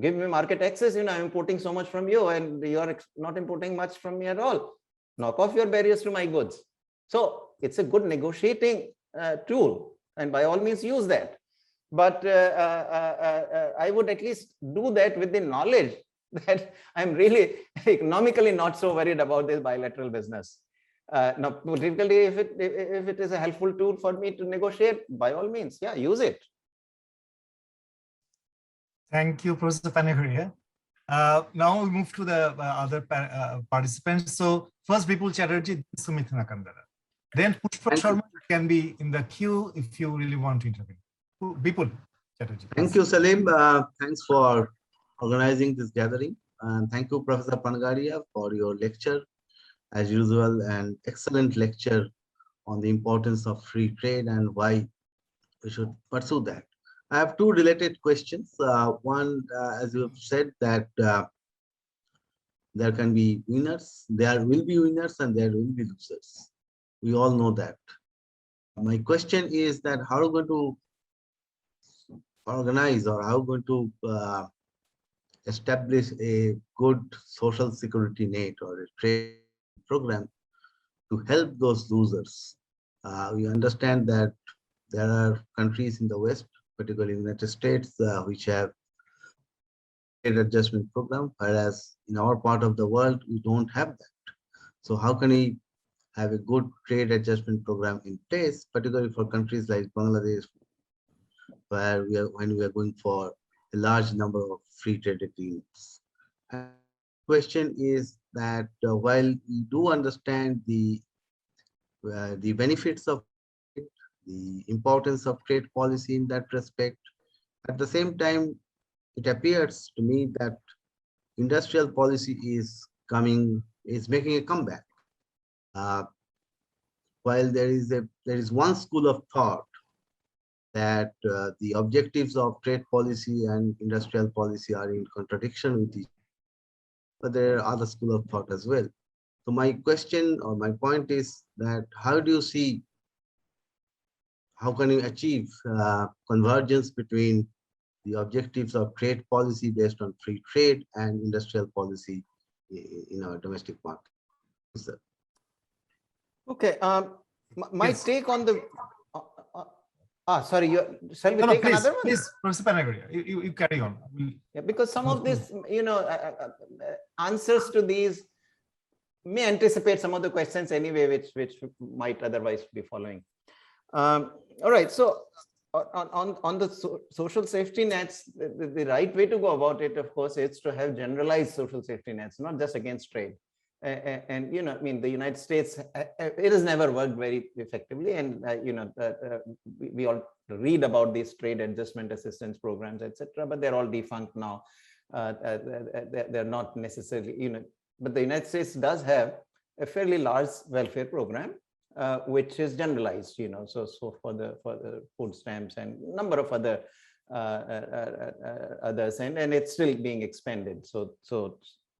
give me market access, you know, I'm importing so much from you and you're not importing much from me at all. Knock off your barriers to my goods. So it's a good negotiating tool, and by all means use that. But I would at least do that with the knowledge that I'm really economically not so worried about this bilateral business. Now, politically, if it is a helpful tool for me to negotiate, by all means, yeah, use it. Thank you, Professor Ponogria. Now we move to the other participants. So first, Bipul Chatterjee, Sumit Nakandara. Then Pushpa Sharma can be in the queue if you really want to intervene. Bipul Chatterjee. Thank you, Salim. Thanks for organizing this gathering. And thank you, Professor Ponogria, for your lecture, as usual, an excellent lecture on the importance of free trade and why we should pursue that. I have two related questions. One, as you have said, that there can be winners, there will be winners, and there will be losers. We all know that. My question is that how are we going to organize, or how are we going to establish a good social security net or a trade program to help those losers? We understand that there are countries in the West, particularly in the United States, which have trade adjustment program, whereas in our part of the world, we don't have that. So how can we have a good trade adjustment program in place, particularly for countries like Bangladesh, where when we are going for a large number of free trade agreements? And the question is that while we do understand the benefits of trade, the importance of trade policy in that respect, at the same time, it appears to me that industrial policy is making a comeback. While there is one school of thought that the objectives of trade policy and industrial policy are in contradiction with each other, but there are other schools of thought as well. So my question or my point is that how do you see, how can you achieve convergence between the objectives of trade policy based on free trade and industrial policy in our domestic market? Sir. Okay, my Yes. take on the sorry, shall we take please, another one? Please, Professor Ponogria, you carry on. Yeah, because some of this, you know, answers to these may anticipate some of the questions anyway, which might otherwise be following. All right, so on the social safety nets, the right way to go about it, of course, is to have generalized social safety nets, not just against trade. And you know, I mean, the United States, it has never worked very effectively, and you know, we all read about these trade adjustment assistance programs, etc., but they're all defunct now. They're not necessarily, you know, but the United States does have a fairly large welfare program, which is generalized, you know, so for the food stamps and a number of other others, and it's still being expanded.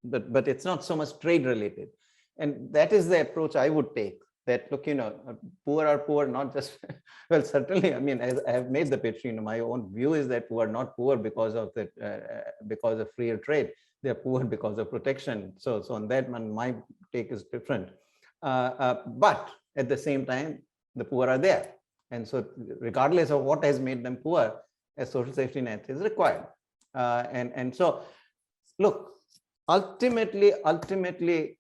But it's not so much trade related, and that is the approach I would take. That look, you know, poor are poor, not just well, certainly. I mean, as I have made the pitch, you know, my own view is that poor are not poor because of because of freer trade. They are poor because of protection. So on that one, my take is different. But at the same time, the poor are there, and so regardless of what has made them poor, a social safety net is required. And so, look. Ultimately,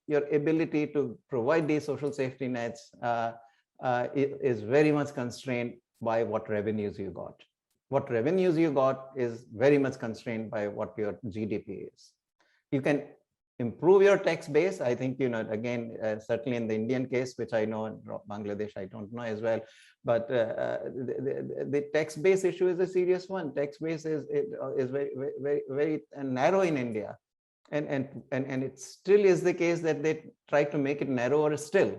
your ability to provide these social safety nets is very much constrained by what revenues you got. What revenues you got is very much constrained by what your GDP is. You can improve your tax base. I think, you know, again, certainly in the Indian case, which I know, in Bangladesh, I don't know as well, but the tax base issue is a serious one. Tax base is very narrow in India. And it still is the case that they try to make it narrower still.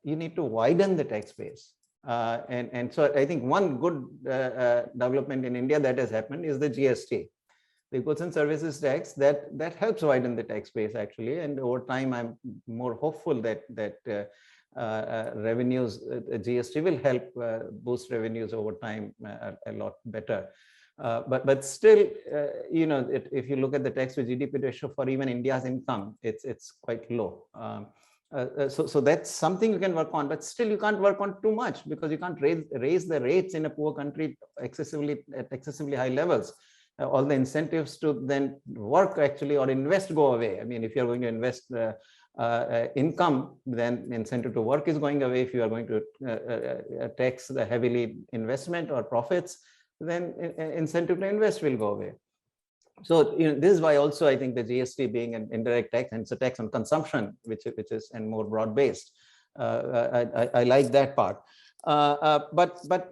you need to widen the tax base. And so I think one good development in India that has happened is the GST, the goods and services tax, that helps widen the tax base actually. And over time, I'm more hopeful that revenues, GST will help boost revenues over time a lot better. But still, if you look at the tax to GDP ratio for even India's income, it's quite low. So that's something you can work on, but still you can't work on too much, because you can't raise the rates in a poor country at excessively high levels. All the incentives to then work actually or invest go away. I mean, if you're going to invest income, then incentive to work is going away. If you are going to tax the heavily investment or profits, then incentive to invest will go away. So this is why also I think the GST being an indirect tax, and it's a tax on consumption, which is and more broad based. I like that part. But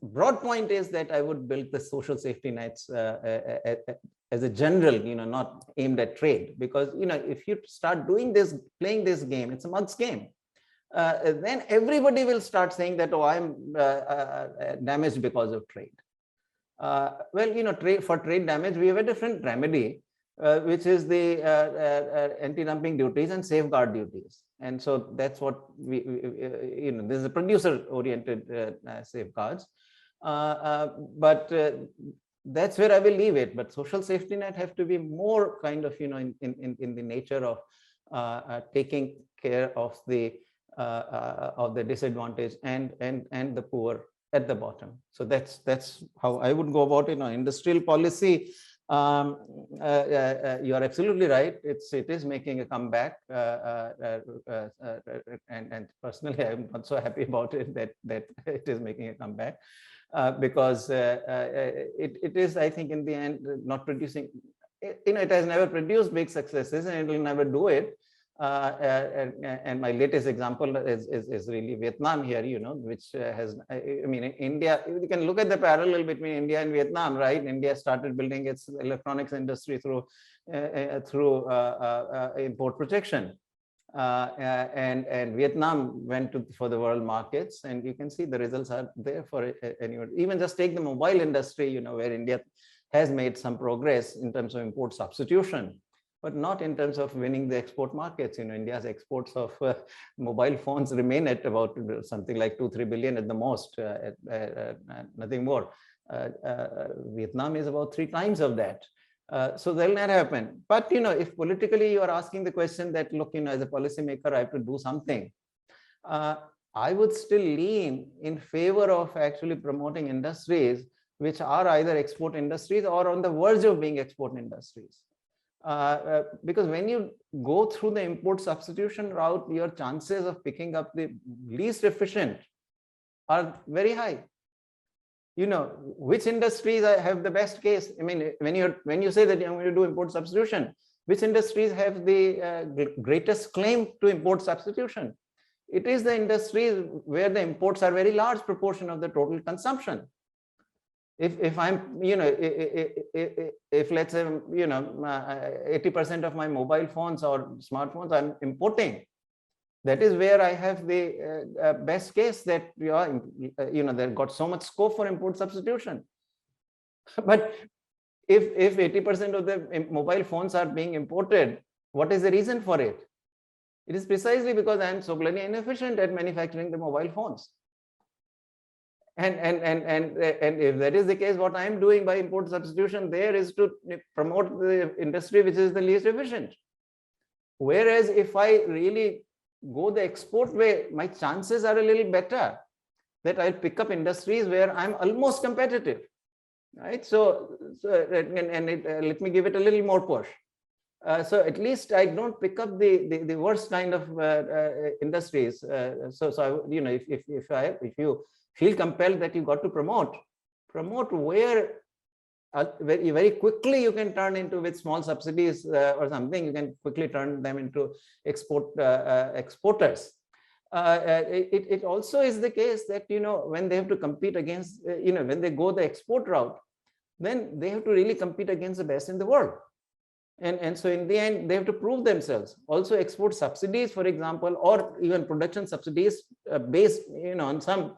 broad point is that I would build the social safety nets as a general, not aimed at trade, because if you start doing this, playing this game, it's a mug's game. Then everybody will start saying that, oh, I'm damaged because of trade. Well, for trade damage, we have a different remedy, which is the anti-dumping duties and safeguard duties. And so that's what this is a producer-oriented safeguards. But that's where I will leave it. But social safety net have to be more kind of, in the nature of taking care of the disadvantaged and the poor at the bottom. So that's how I would go about it. Industrial policy, you are absolutely right. It is making a comeback, and personally, I'm not so happy about it that it is making a comeback, because it is, I think, in the end, not producing. It has never produced big successes, and it will never do it. And my latest example is really Vietnam here, which has, I mean, India, you can look at the parallel between India and Vietnam, right? India started building its electronics industry through import protection. And Vietnam went for the world markets, and you can see the results are there for anyone. Even just take the mobile industry, where India has made some progress in terms of import substitution, but not in terms of winning the export markets. India's exports of mobile phones remain at about something like 2-3 billion at the most, nothing more. Vietnam is about 3 times of that. So that will not happen. But if politically you are asking the question that, look, as a policymaker, I have to do something, I would still lean in favor of actually promoting industries which are either export industries or on the verge of being export industries. Because when you go through the import substitution route, your chances of picking up the least efficient are very high. Which industries have the best case? I mean, when you say that you're going to do import substitution, which industries have the greatest claim to import substitution? It is the industries where the imports are very large proportion of the total consumption. If I'm, if let's say, 80% of my mobile phones or smartphones I'm importing, that is where I have the best case that they've got so much scope for import substitution. But if 80% of the mobile phones are being imported, what is the reason for it? It is precisely because I am so bloody inefficient at manufacturing the mobile phones. And if that is the case, what I am doing by import substitution there is to promote the industry which is the least efficient. Whereas if I really go the export way, my chances are a little better that I'll pick up industries where I'm almost competitive, right? So let me give it a little more push. So at least I don't pick up the worst kind of industries. So if you feel compelled that you got to promote where very, very quickly you can turn into, with small subsidies or something, you can quickly turn them into exporters. It also is the case that, when they have to compete against, when they go the export route, then they have to really compete against the best in the world. And so in the end, they have to prove themselves. Also export subsidies, for example, or even production subsidies based, on some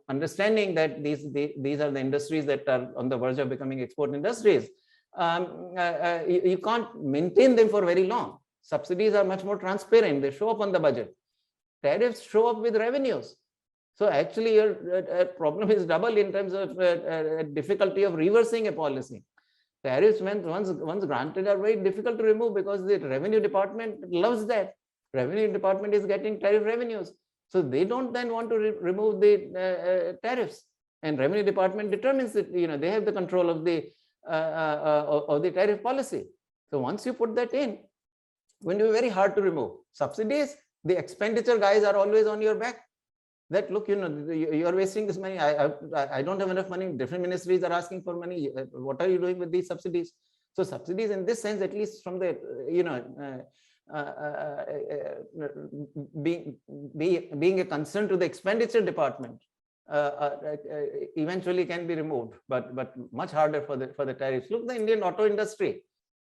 understanding that these are the industries that are on the verge of becoming export industries. You can't maintain them for very long. Subsidies are much more transparent. They show up on the budget. Tariffs show up with revenues. So actually your problem is double in terms of difficulty of reversing a policy. Tariffs, once granted, are very difficult to remove because the revenue department loves that. Revenue department is getting tariff revenues. So they don't then want to remove the tariffs. And revenue department determines that, they have the control of the tariff policy. So once you put that in, it will be very hard to remove. Subsidies, the expenditure guys are always on your back. That look, you are wasting this money. I don't have enough money. Different ministries are asking for money. What are you doing with these subsidies? So subsidies, in this sense, at least from the being a concern to the expenditure department, eventually can be removed, but much harder for the tariffs. Look, the Indian auto industry.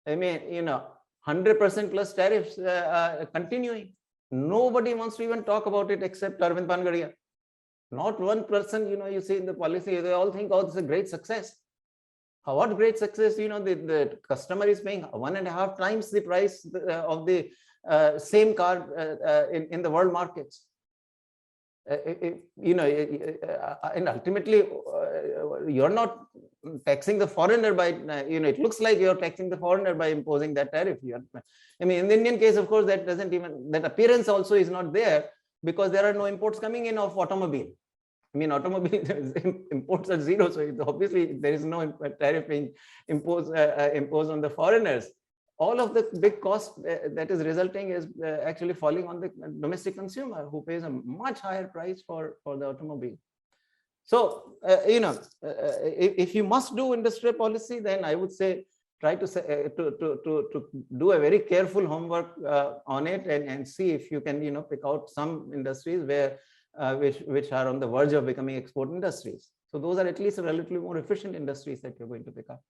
I mean, 100% plus tariffs continuing. Nobody wants to even talk about it except Arvin Ponogria. Not one person, you see in the policy, they all think, oh, this is a great success. What great success? The customer is paying 1.5 times the price of the same car in the world markets. And ultimately, you're not taxing the foreigner by, it looks like you're taxing the foreigner by imposing that tariff. I mean, in the Indian case, of course, that doesn't even, that appearance also is not there because there are no imports coming in of automobile. I mean, automobile imports are zero, so obviously there is no tariff being imposed on the foreigners. All of the big cost that is resulting is actually falling on the domestic consumer, who pays a much higher price for the automobile. So, if you must do industrial policy, then I would say try to do a very careful homework on it and see if you can, pick out some industries where which are on the verge of becoming export industries. So those are at least relatively more efficient industries that you're going to pick up.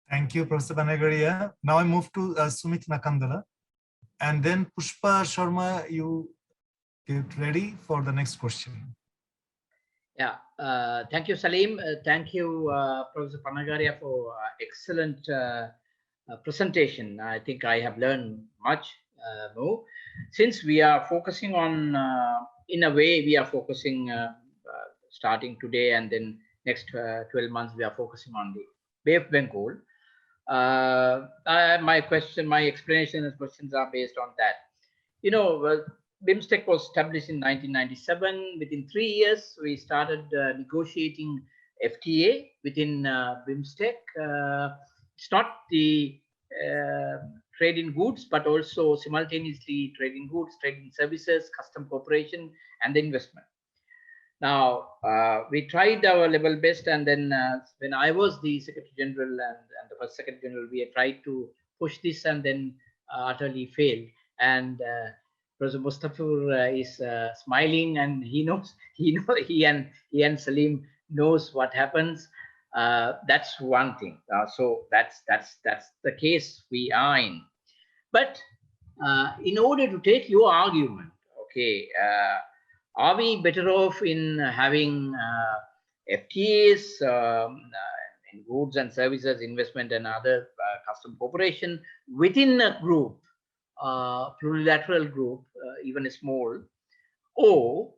Thank you, Professor Ponogria. Now I move to Sumit Nakandala, and then Pushpa Sharma, you get ready for the next question. Yeah, thank you, Salim. Thank you, Professor Ponogria, for excellent presentation. I think I have learned much more. Since we are focusing on, in a way, we are focusing starting today and then next 12 months, we are focusing on the Bay of Bengal. My explanation and questions are based on that. BIMSTEC was established in 1997. Within 3 years, we started negotiating FTA within BIMSTEC. It's not the trade in goods, but also simultaneously trade in goods, trade in services, custom cooperation, and the investment. Now, we tried our level best, and then when I was the Secretary General and the first Secretary General, we had tried to push this and then utterly failed. And Professor Mustafur is smiling, and he and Salim knows what happens. That's one thing. So that's the case we are in. But in order to take your argument, okay, are we better off in having FTAs in goods and services, investment, and other custom cooperation within a group, plurilateral group, even small, or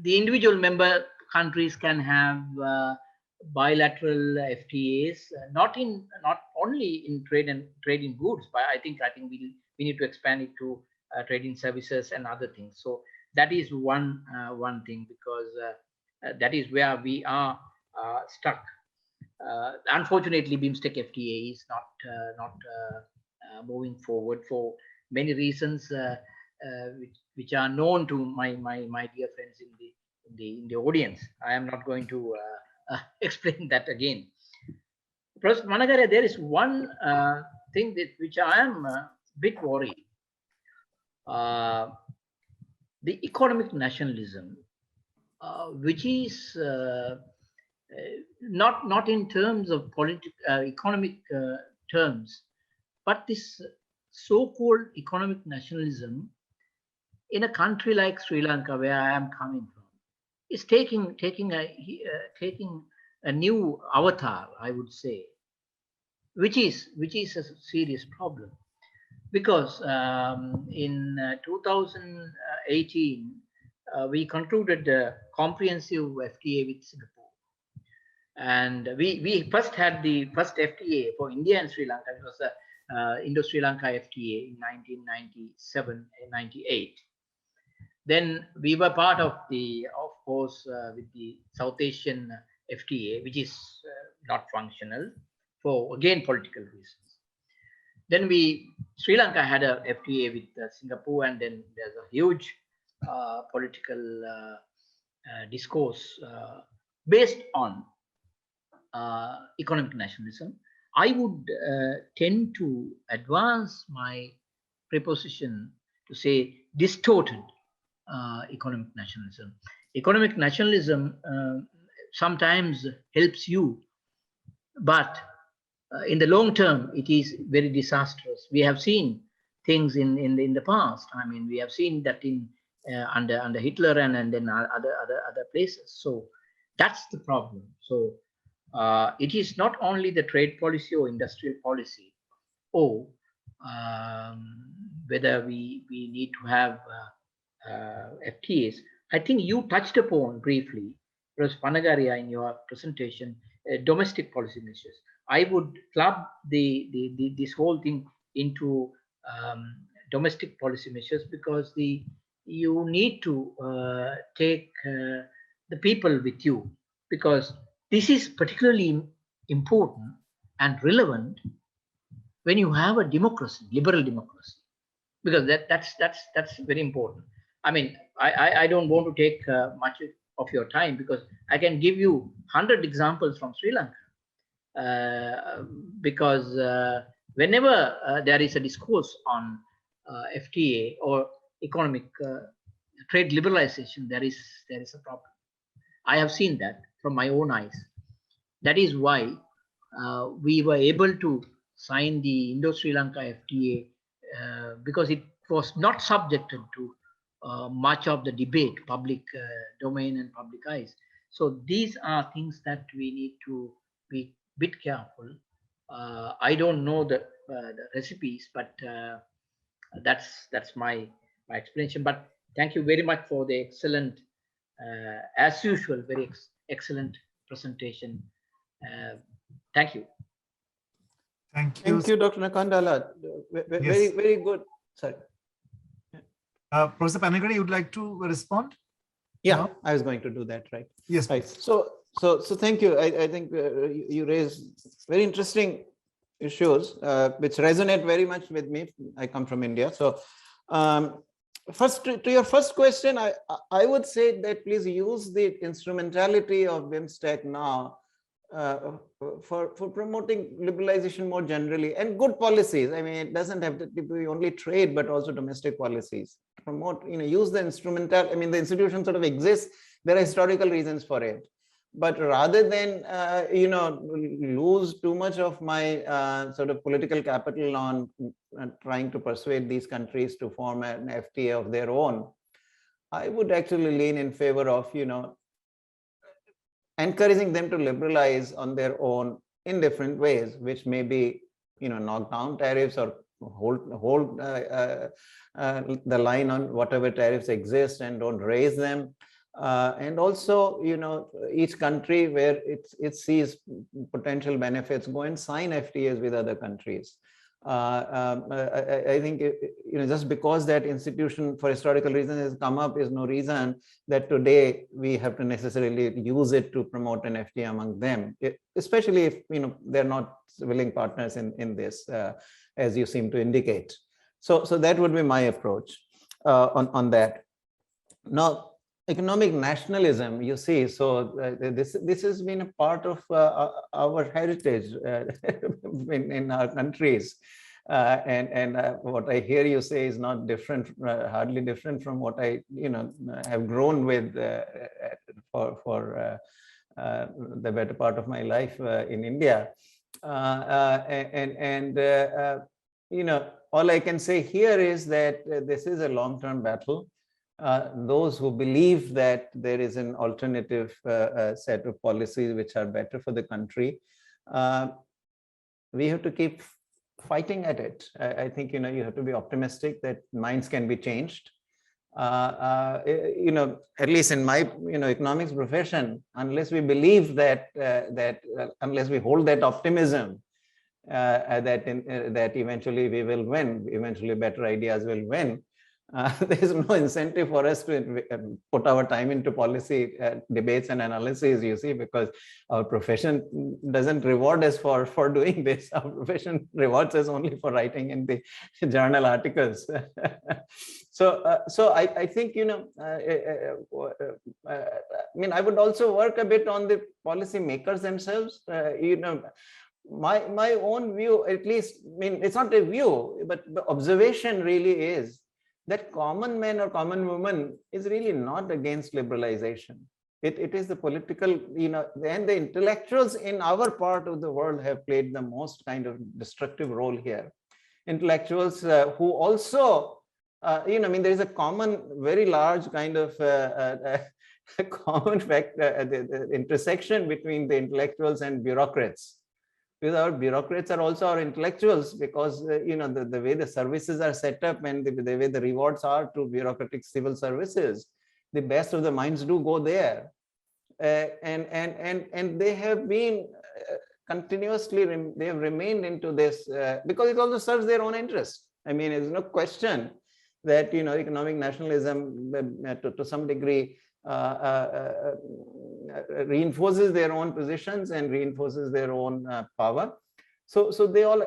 the individual member countries can have bilateral FTAs, not only in trade in goods, but I think we need to expand it to trade in services and other things. So that is one thing, because that is where we are stuck. Unfortunately, BIMSTEC FTA is not moving forward for many reasons, which are known to my dear friends in the audience. I am not going to explain that again. Professor Ponogria, there is one thing which I am a bit worried. The economic nationalism, which is not in terms of economic terms, but this so-called economic nationalism in a country like Sri Lanka, where I am coming from, is taking a new avatar, I would say, which is a serious problem, because in 2018 we concluded a comprehensive FTA with Singapore, and we first had the first FTA for India and Sri Lanka. It was the Indo-Sri Lanka FTA in 1997 and 98. Then we were part of course, with the South Asian FTA, which is not functional for, again, political reasons. Then Sri Lanka had a FTA with Singapore, and then there's a huge political discourse based on economic nationalism. I would tend to advance my preposition to say distorted economic nationalism. Economic nationalism sometimes helps you, but in the long term, it is very disastrous. We have seen things in the past. I mean, we have seen that in under Hitler and then other places. So that's the problem. So it is not only the trade policy or industrial policy, or whether we need to have FTAs. I think you touched upon briefly, Professor Ponogria, in your presentation, domestic policy measures. I would club this whole thing into domestic policy measures, because you need to take the people with you, because this is particularly important and relevant when you have a democracy, liberal democracy, because that's very important. I mean, I don't want to take much of your time, because I can give you 100 examples from Sri Lanka. Because whenever there is a discourse on FTA or economic trade liberalization, there is a problem. I have seen that from my own eyes. That is why we were able to sign the Indo-Sri Lanka FTA, because it was not subjected to much of the debate, public domain and public eyes. So these are things that we need to be a bit careful. I don't know the recipes, but that's my explanation. But thank you very much for the excellent, as usual, very excellent presentation. Thank you. Thank you. Thank you, Dr. Nakandala. Very, very good. Sorry. Professor Ponogria, you would like to respond? Yeah, No? I was going to do that, right? Yes. Right. So thank you. I think you raised very interesting issues which resonate very much with me. I come from India. So first, to your first question, I would say that please use the instrumentality of BIMSTEC now for promoting liberalization more generally, and good policies. I mean, it doesn't have to be only trade, but also domestic policies. Promote, use the instrumental. I mean, the institution sort of exists. There are historical reasons for it. But rather than, lose too much of my sort of political capital on trying to persuade these countries to form an FTA of their own, I would actually lean in favor of, encouraging them to liberalize on their own in different ways, which may be, knock down tariffs or hold the line on whatever tariffs exist and don't raise them. And also, each country where it sees potential benefits, go and sign FTAs with other countries. I think, just because that institution for historical reasons has come up is no reason that today we have to necessarily use it to promote an FTA among them, especially if, they're not willing partners in this, as you seem to indicate. So that would be my approach on that. Now, economic nationalism, you see, so this has been a part of our heritage in our countries, and what I hear you say is not different, hardly different from what I have grown with for the better part of my life in India. All I can say here is that this is a long-term battle. Those who believe that there is an alternative set of policies which are better for the country, we have to keep fighting at it. I think you have to be optimistic that minds can be changed. At least in my economics profession, unless we believe that unless we hold that optimism that eventually we will win, eventually better ideas will win, there is no incentive for us to put our time into policy debates and analysis, you see, because our profession doesn't reward us for doing this. Our profession rewards us only for writing in the journal articles. So I think, I would also work a bit on the policy makers themselves. My own view, at least, it's not a view, but the observation really is that common man or common woman is really not against liberalization. It is the political, and the intellectuals in our part of the world have played the most kind of destructive role here. Intellectuals who also, there is a common, very large kind of common fact, the intersection between the intellectuals and bureaucrats. Because our bureaucrats are also our intellectuals, because the way the services are set up and the way the rewards are to bureaucratic civil services, the best of the minds do go there, and they have been continuously, they have remained into this because it also serves their own interest. There's no question that economic nationalism to some degree reinforces their own positions and reinforces their own power. So they all,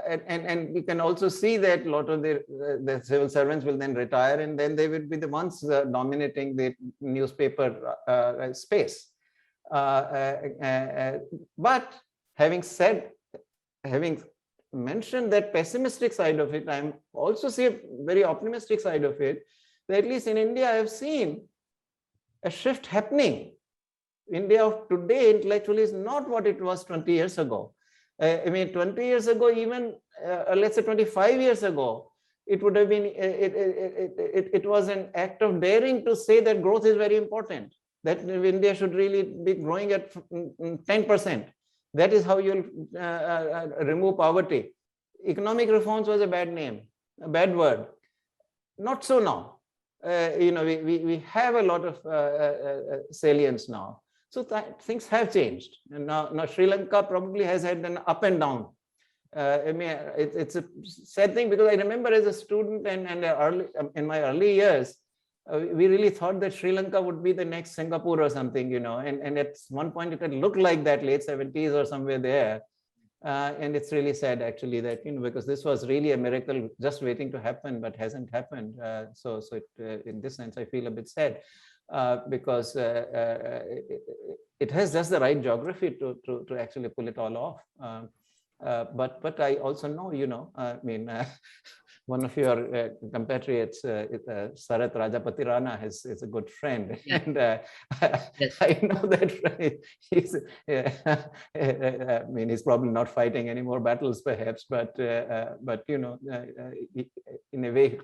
and you can also see that a lot of the civil servants will then retire, and then they will be the ones dominating the newspaper space. But having mentioned that pessimistic side of it, I also see a very optimistic side of it, that at least in India, I have seen a shift happening. India of today intellectually is not what it was 20 years ago. 20 years ago, even let's say 25 years ago, it would have been, it was an act of daring to say that growth is very important, that India should really be growing at 10%. That is how you'll remove poverty. Economic reforms was a bad name, a bad word. Not so now. We have a lot of salience now. So things have changed. And now Sri Lanka probably has had an up and down. It's a sad thing, because I remember as a student and in my early years, we really thought that Sri Lanka would be the next Singapore or something, and at one point it had looked like that, late 70s or somewhere there. And it's really sad, actually, that because this was really a miracle just waiting to happen, but hasn't happened. So in this sense, I feel a bit sad, because it has just the right geography to actually pull it all off. But I also know, one of your compatriots, Sarat Rajapati Rana, is a good friend, and Yes. I know that he's probably not fighting any more battles, perhaps, but in a way,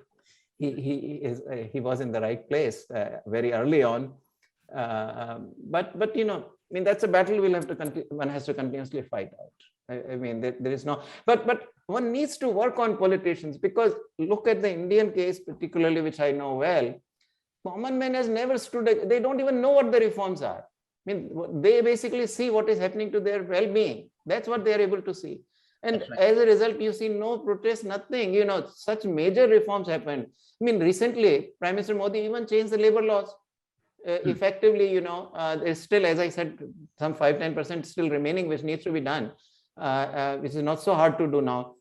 he was in the right place very early on. But that's a battle we'll have to one has to continuously fight out. There is no, but one needs to work on politicians, because look at the Indian case particularly, which I know well. Common man has never stood, they don't even know what the reforms are. They basically see what is happening to their well-being. That's what they are able to see. And right. As a result, you see no protest, nothing, such major reforms happened. Recently, Prime Minister Modi even changed the labor laws. Effectively, there's still, as I said, some 5-10% still remaining, which needs to be done. Which is not so hard to do now,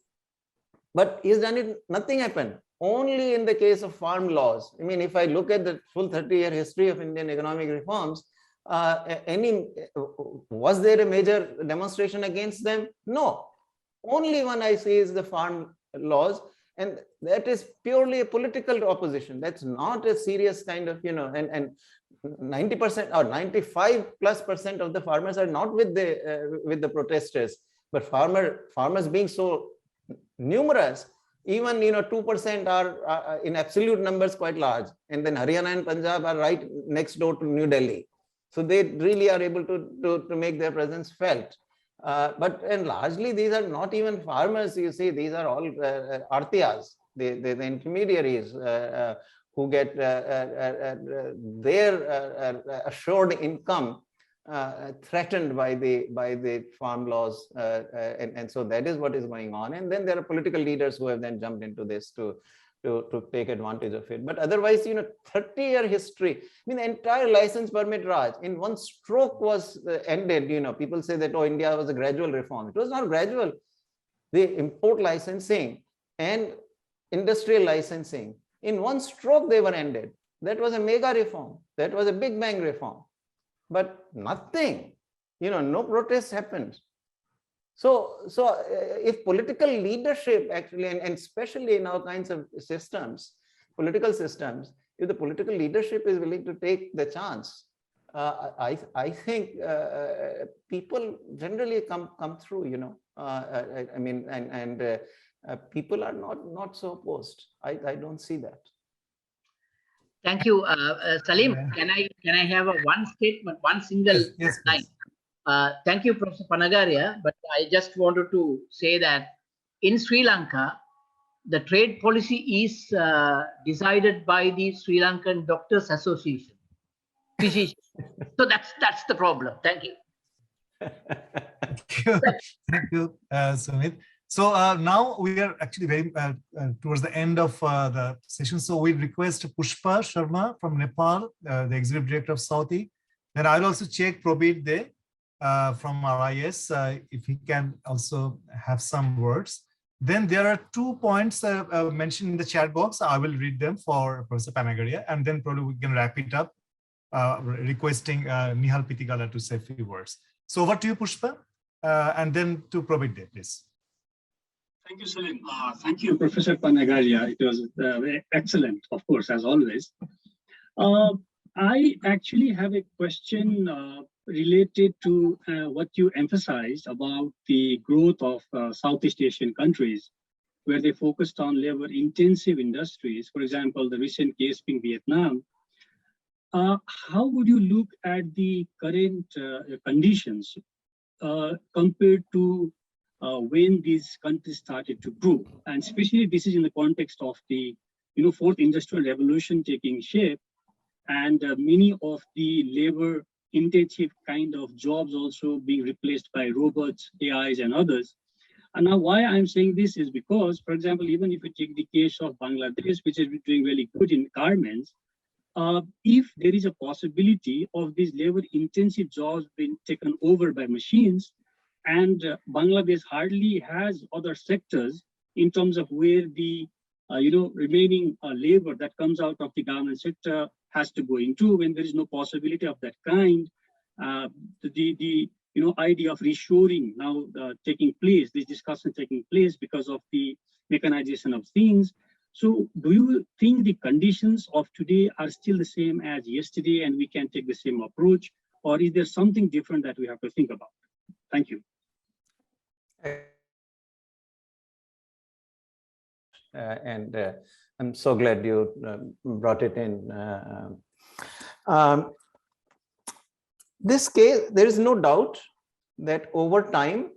but he's done it. Nothing happened. Only in the case of farm laws. If I look at the full 30-year history of Indian economic reforms, was there a major demonstration against them? No. Only one I see is the farm laws, and that is purely a political opposition. That's not a serious kind of, and 90% or 95+% of the farmers are not with the protesters, but farmers being so numerous, even 2% are in absolute numbers quite large, and then Haryana and Punjab are right next door to New Delhi, so they really are able to make their presence felt. And largely these are not even farmers. You see, these are all artiyas, the intermediaries who get their assured income threatened by the farm laws, and so that is what is going on. And then there are political leaders who have then jumped into this to take advantage of it. But otherwise, 30-year history. I mean, the entire license permit Raj in one stroke was ended. People say that, oh, India was a gradual reform. It was not gradual. The import licensing and industrial licensing, in one stroke they were ended. That was a mega reform. That was a big bang reform. But nothing, no protest happened. So if political leadership actually, and especially in all kinds of systems, political systems, if the political leadership is willing to take the chance, I think people generally come through, I mean, and people are not so opposed. I don't see that. Thank you, Salim. Can I have one statement, one single line? Thank you, Professor Ponogria. But I just wanted to say that in Sri Lanka, the trade policy is decided by the Sri Lankan Doctors Association. So that's the problem. Thank you. Thank you, Sumit. So now we are actually very towards the end of the session. So we request Pushpa Sharma from Nepal, the Executive Director of Saudi. Then I'll also check Probit De from RIS, if he can also have some words. Then there are 2 points mentioned in the chat box. I will read them for Professor Ponogria, and then probably we can wrap it up, requesting Nihal Pitigala to say a few words. So over to you, Pushpa, and then to Probit De, please. Thank you, Salim. Thank you, Professor Ponogria. It was excellent, of course, as always. I actually have a question related to what you emphasized about the growth of Southeast Asian countries, where they focused on labor-intensive industries. For example, the recent case being Vietnam. How would you look at the current conditions compared to when these countries started to grow? And especially this is in the context of the fourth industrial revolution taking shape, and many of the labor intensive kind of jobs also being replaced by robots, AIs, and others. And now why I'm saying this is because, for example, even if you take the case of Bangladesh, which is doing really good in garments, if there is a possibility of these labor intensive jobs being taken over by machines, and Bangladesh hardly has other sectors in terms of where the remaining labor that comes out of the garment sector has to go into. When there is no possibility of that kind, the idea of reshoring now taking place, this discussion taking place because of the mechanization of things. So do you think the conditions of today are still the same as yesterday and we can take the same approach, or is there something different that we have to think about? Thank you. And I'm so glad you brought it in. This case, there is no doubt that over time,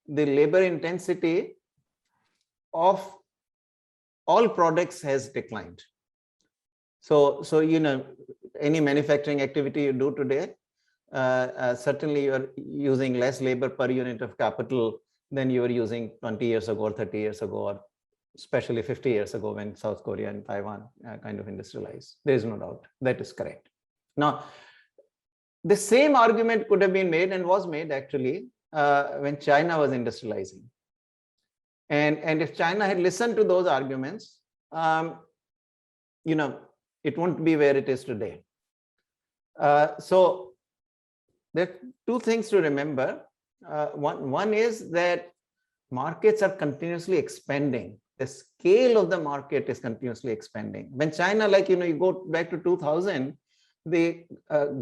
the labor intensity of all products has declined. So any manufacturing activity you do today, certainly you're using less labor per unit of capital than you were using 20 years ago or 30 years ago, or especially 50 years ago when South Korea and Taiwan kind of industrialized. There is no doubt that is correct. Now, the same argument could have been made and was made actually when China was industrializing. And if China had listened to those arguments, it won't be where it is today. So there are two things to remember. One is that markets are continuously expanding. The scale of the market is continuously expanding. When China, you go back to 2000, the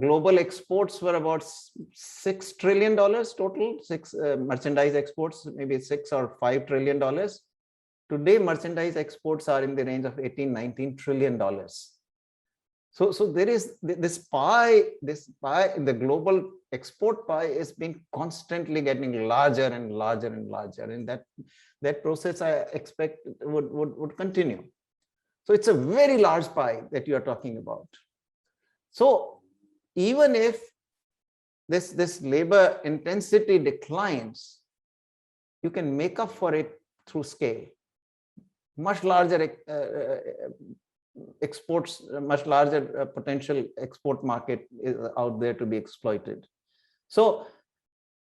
global exports were about $6 trillion total, merchandise exports, maybe $6 or $5 trillion. Today, merchandise exports are in the range of $18-19 trillion. So there is this pie, the global export pie is being constantly getting larger and larger and larger. And that process I expect would continue. So it's a very large pie that you are talking about. So even if this labor intensity declines, you can make up for it through scale. Much larger exports, much larger potential export market is out there to be exploited. So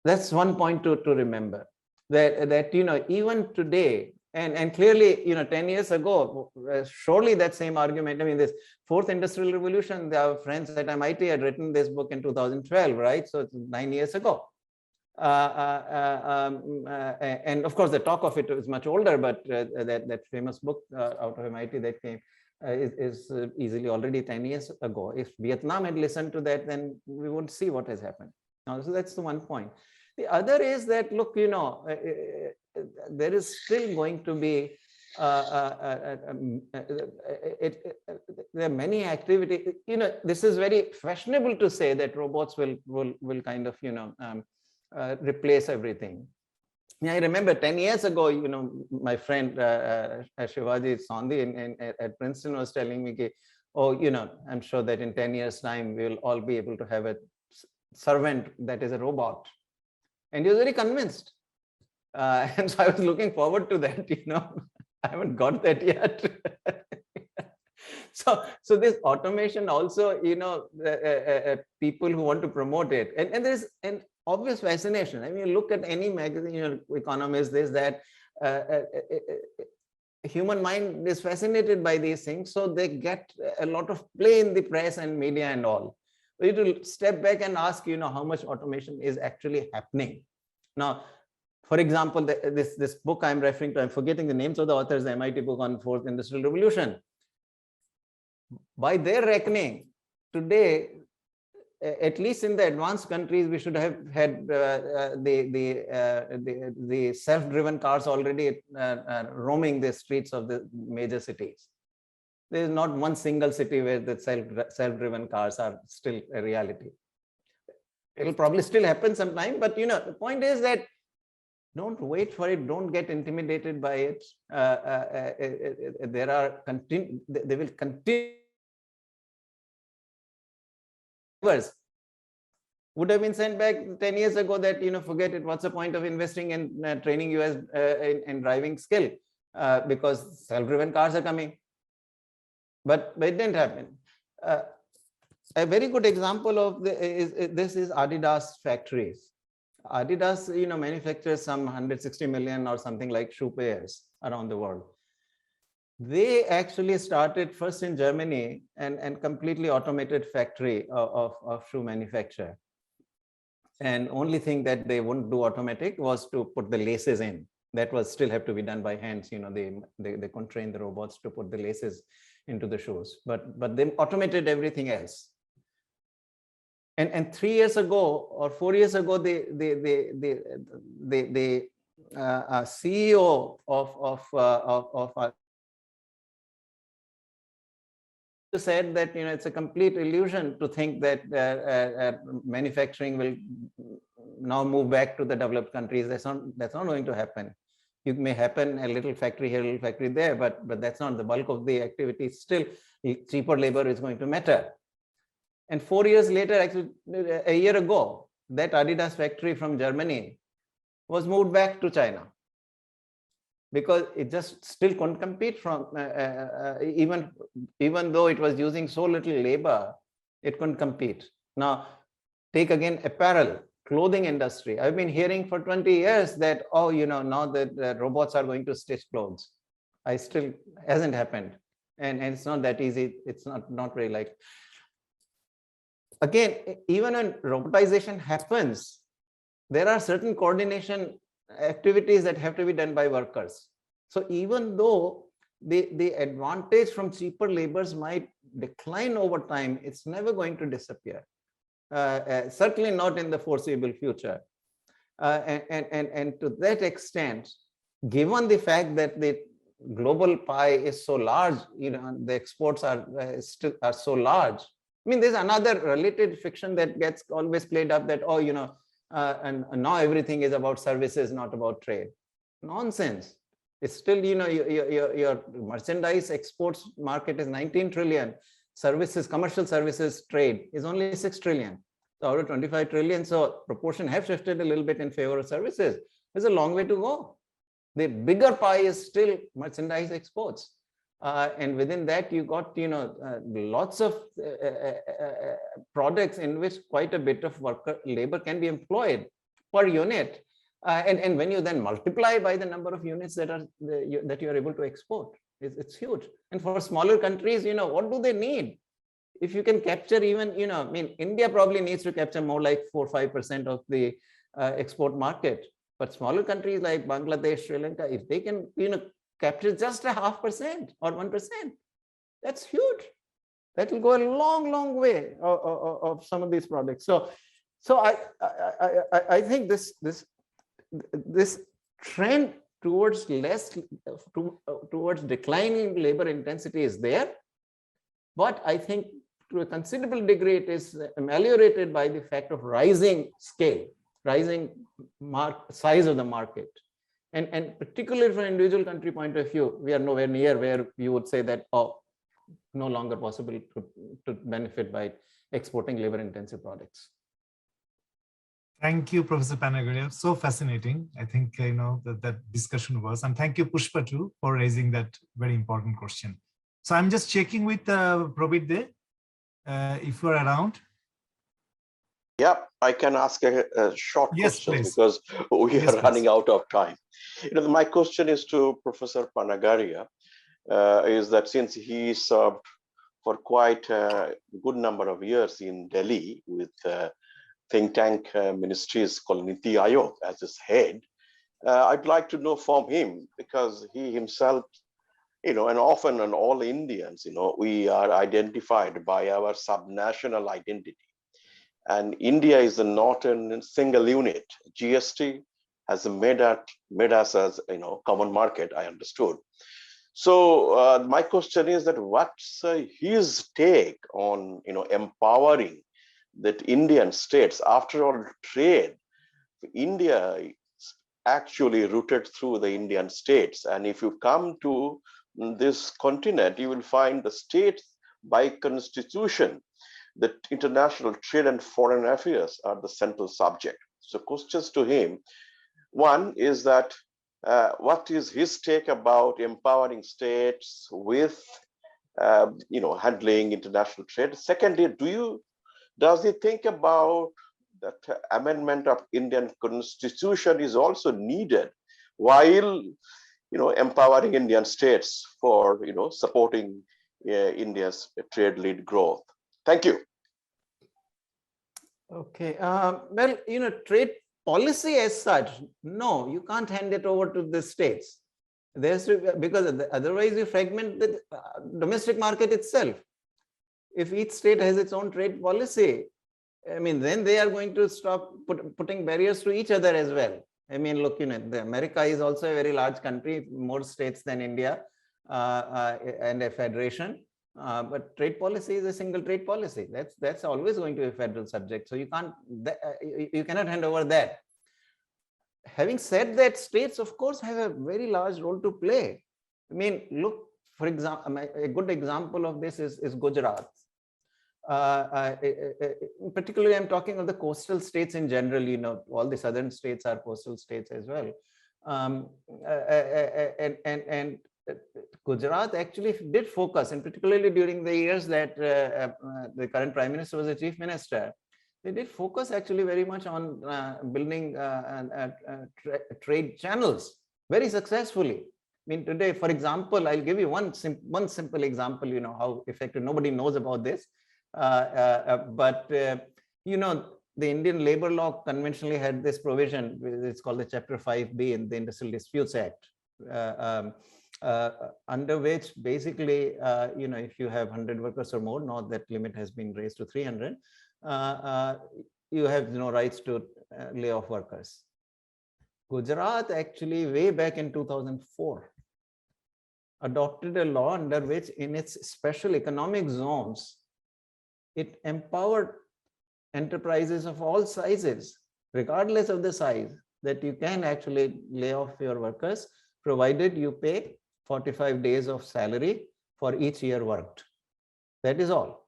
that's one point to remember, that even today, and clearly 10 years ago, surely that same argument, I mean, this fourth industrial revolution, our friends at MIT had written this book in 2012, right? So it's 9 years ago. And of course the talk of it is much older, but that famous book out of MIT that came is easily already 10 years ago. If Vietnam had listened to that, then we would see what has happened. Now, so that's the one point. The other is that, look, there is still going to be there are many activities. This is very fashionable to say that robots will kind of replace everything. I remember 10 years ago, my friend Shivaji Sondhi at Princeton was telling me, oh, I'm sure that in 10 years time we will all be able to have a servant that is a robot, and he was very convinced. And so I was looking forward to that. I haven't got that yet. So this automation also, people who want to promote it, and there's an obvious fascination. I mean, you look at any magazine, Economist, this, that, human mind is fascinated by these things, so they get a lot of play in the press and media and all. We need to step back and ask, how much automation is actually happening. Now, for example, this book I'm referring to, I'm forgetting the names of the authors, the MIT book on fourth industrial revolution. By their reckoning, today, at least in the advanced countries, we should have had the self-driven cars already roaming the streets of the major cities. There is not one single city where the self-driven cars are still a reality. It will probably still happen sometime, but the point is that don't wait for it. Don't get intimidated by it. They will continue. Would have been sent back 10 years ago that, forget it. What's the point of investing in training you as in driving skill? Because self-driven cars are coming. But it didn't happen. A very good example of this is Adidas factories. Adidas, manufactures some 160 million or something like shoe pairs around the world. They actually started first in Germany and completely automated factory of shoe manufacture. And only thing that they wouldn't do automatic was to put the laces in. That was still have to be done by hands. They couldn't train the robots to put the laces into the shoes, but they automated everything else. And 3 years ago or 4 years ago, the CEO of said that it's a complete illusion to think that manufacturing will now move back to the developed countries. That's not going to happen. It may happen a little factory here, a little factory there, but that's not the bulk of the activity. Still, cheaper labor is going to matter. And 4 years later, actually a year ago, that Adidas factory from Germany was moved back to China because it just still couldn't compete from even though it was using so little labor, it couldn't compete. Now, take again apparel, clothing industry. I've been hearing for 20 years that, oh, now that robots are going to stitch clothes. Hasn't happened. And it's not that easy. It's not really like. Again, even when robotization happens, there are certain coordination activities that have to be done by workers. So even though the advantage from cheaper labors might decline over time. It's never going to disappear. Certainly not in the foreseeable future. And to that extent, given the fact that the global pie is so large, the exports are so large. I mean, there's another related fiction that gets always played up that, oh, and now everything is about services, not about trade. Nonsense. It's still, your merchandise exports market is 19 trillion. Services, commercial services trade is only 6 trillion. So out of 25 trillion, so proportion have shifted a little bit in favor of services. There's a long way to go. The bigger pie is still merchandise exports. And within that, you got, lots of products in which quite a bit of labor can be employed per unit. And when you then multiply by the number of units that you are able to export, it's huge. And for smaller countries, what do they need? If you can capture even, I mean, India probably needs to capture more like 4 or 5% of the export market. But smaller countries like Bangladesh, Sri Lanka, if they can, capture just 0.5% or 1%, that's huge. That will go a long, long way of some of these products. So I think this trend towards towards declining labor intensity is there, but I think to a considerable degree it is ameliorated by the fact of rising scale, rising size of the market, and particularly from an individual country point of view, we are nowhere near where you would say that, oh, no longer possible to benefit by exporting labor intensive products. Thank you, Professor Ponogria. So fascinating. I think that discussion was, and thank you, Pushpa, too, for raising that very important question. So I'm just checking with Probit there, if you're around. Yeah, I can ask a short question, please. Because we are running Please. out of time. My question is to Professor Ponogria, is that since he served for quite a good number of years in Delhi with think tank ministries called Niti Aayog as his head, I'd like to know from him, because he himself, and often on all Indians, we are identified by our subnational identity. And India is not a single unit. GST has made us as common market, I understood. So my question is that what's his take on empowering that Indian states? After all, trade, India is actually rooted through the Indian states. And if you come to this continent, you will find the states by constitution, that international trade and foreign affairs are the central subject. So questions to him. One is that what is his take about empowering states with handling international trade? Secondly, does he think about that amendment of Indian constitution is also needed while empowering Indian states for supporting India's trade-led growth? Thank you. Okay. Well, trade policy as such, no, you can't hand it over to the states. Because otherwise you fragment the domestic market itself. If each state has its own trade policy, I mean, then they are going to stop putting barriers to each other as well. I mean, look, America is also a very large country, more states than India, and a federation. But trade policy is a single trade policy. That's always going to be a federal subject. So you cannot hand over that. Having said that, states, of course, have a very large role to play. I mean, look, for example, a good example of this is Gujarat. Particularly, I'm talking of the coastal states in general. All the southern states are coastal states as well. And Gujarat actually did focus, and particularly during the years that the current Prime Minister was the Chief Minister, they did focus actually very much on building trade channels very successfully. I mean, today, for example, I'll give you one simple example, how effective, nobody knows about this. But the Indian labor law conventionally had this provision, it's called the Chapter 5B in the Industrial Disputes Act, under which basically, if you have 100 workers or more, now that limit has been raised to 300, you have no rights to lay off workers. Gujarat actually way back in 2004 adopted a law under which in its special economic zones, it empowered enterprises of all sizes, regardless of the size, that you can actually lay off your workers, provided you pay 45 days of salary for each year worked. That is all.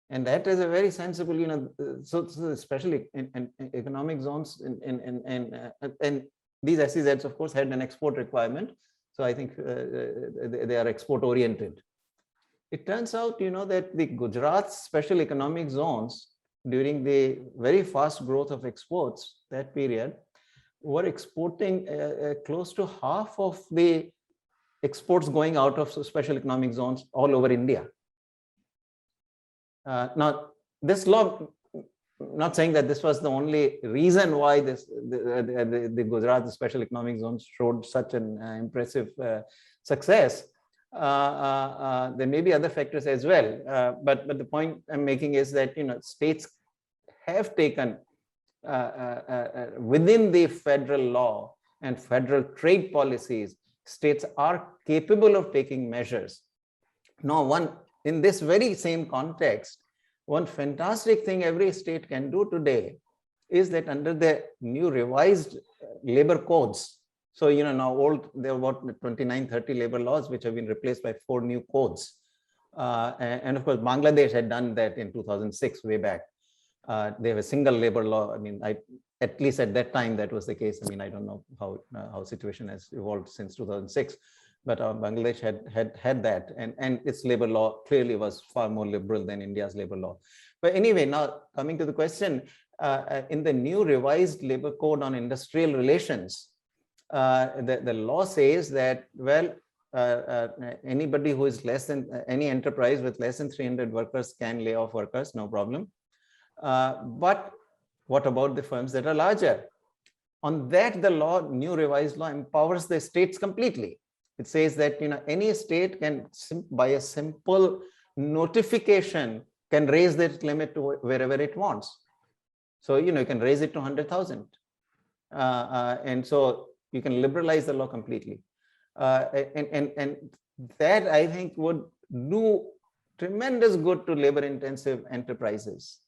And that is a very sensible, so especially in economic zones and these SEZs, of course, had an export requirement. So I think they are export oriented. It turns out, that the Gujarat special economic zones during the very fast growth of exports, that period, were exporting close to half of the exports going out of special economic zones all over India. Now, this law, not saying that this was the only reason why the Gujarat special economic zones showed such an impressive success. There may be other factors as well, but the point I'm making is that states have taken within the federal law and federal trade policies, states are capable of taking measures. Now, in this very same context, one fantastic thing every state can do today is that under the new revised labor codes, so now there are about 29, 30 labor laws which have been replaced by 4 new codes. And of course, Bangladesh had done that in 2006, way back. They have a single labor law. I mean, at least at that time, that was the case. I mean, I don't know how situation has evolved since 2006, but Bangladesh had that, and its labor law clearly was far more liberal than India's labor law. But anyway, now coming to the question, in the new revised labor code on industrial relations, the law says that, well, anybody who is less than, any enterprise with less than 300 workers can lay off workers, no problem. But what about the firms that are larger? On that, the new revised law empowers the states completely. It says that any state can, by a simple notification, can raise that limit to wherever it wants. So you can raise it to 100,000, and so you can liberalize the law completely. And that, I think, would do tremendous good to labor-intensive enterprises.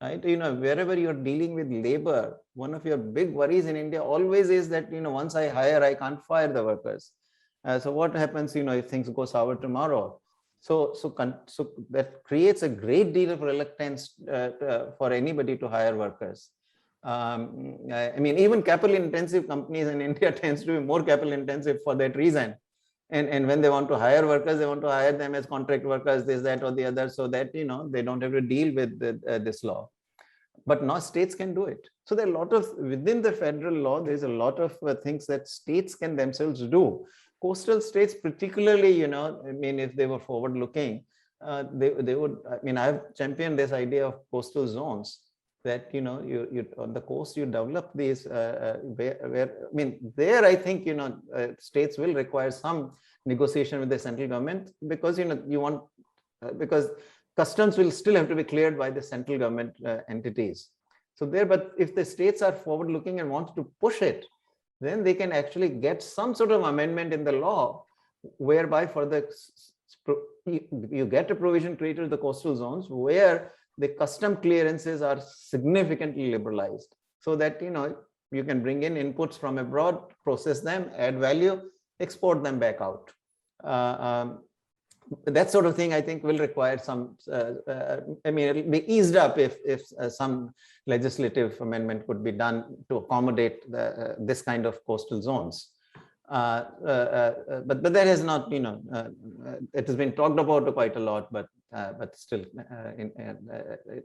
Right? Wherever you're dealing with labor, one of your big worries in India always is that once I hire, I can't fire the workers. So what happens, if things go sour tomorrow? So that creates a great deal of reluctance for anybody to hire workers. I mean, even capital-intensive companies in India tends to be more capital-intensive for that reason. And when they want to hire workers, they want to hire them as contract workers, this, that, or the other, so that they don't have to deal with this law. But now states can do it. So there are a lot of, within the federal law, there's a lot of things that states can themselves do. Coastal states, particularly, I mean, if they were forward-looking, they would. I mean, I've championed this idea of coastal zones. That you on the coast you develop these where I mean there I think states will require some negotiation with the central government, because you want because customs will still have to be cleared by the central government entities. So but if the states are forward looking and want to push it, then they can actually get some sort of amendment in the law whereby for you get a provision created in the coastal zones where the custom clearances are significantly liberalized, so that you can bring in inputs from abroad, process them, add value, export them back out. That sort of thing, I think, will require some. I mean, it'll be eased up if some legislative amendment could be done to accommodate this kind of coastal zones. But that has not, it has been talked about quite a lot, but still,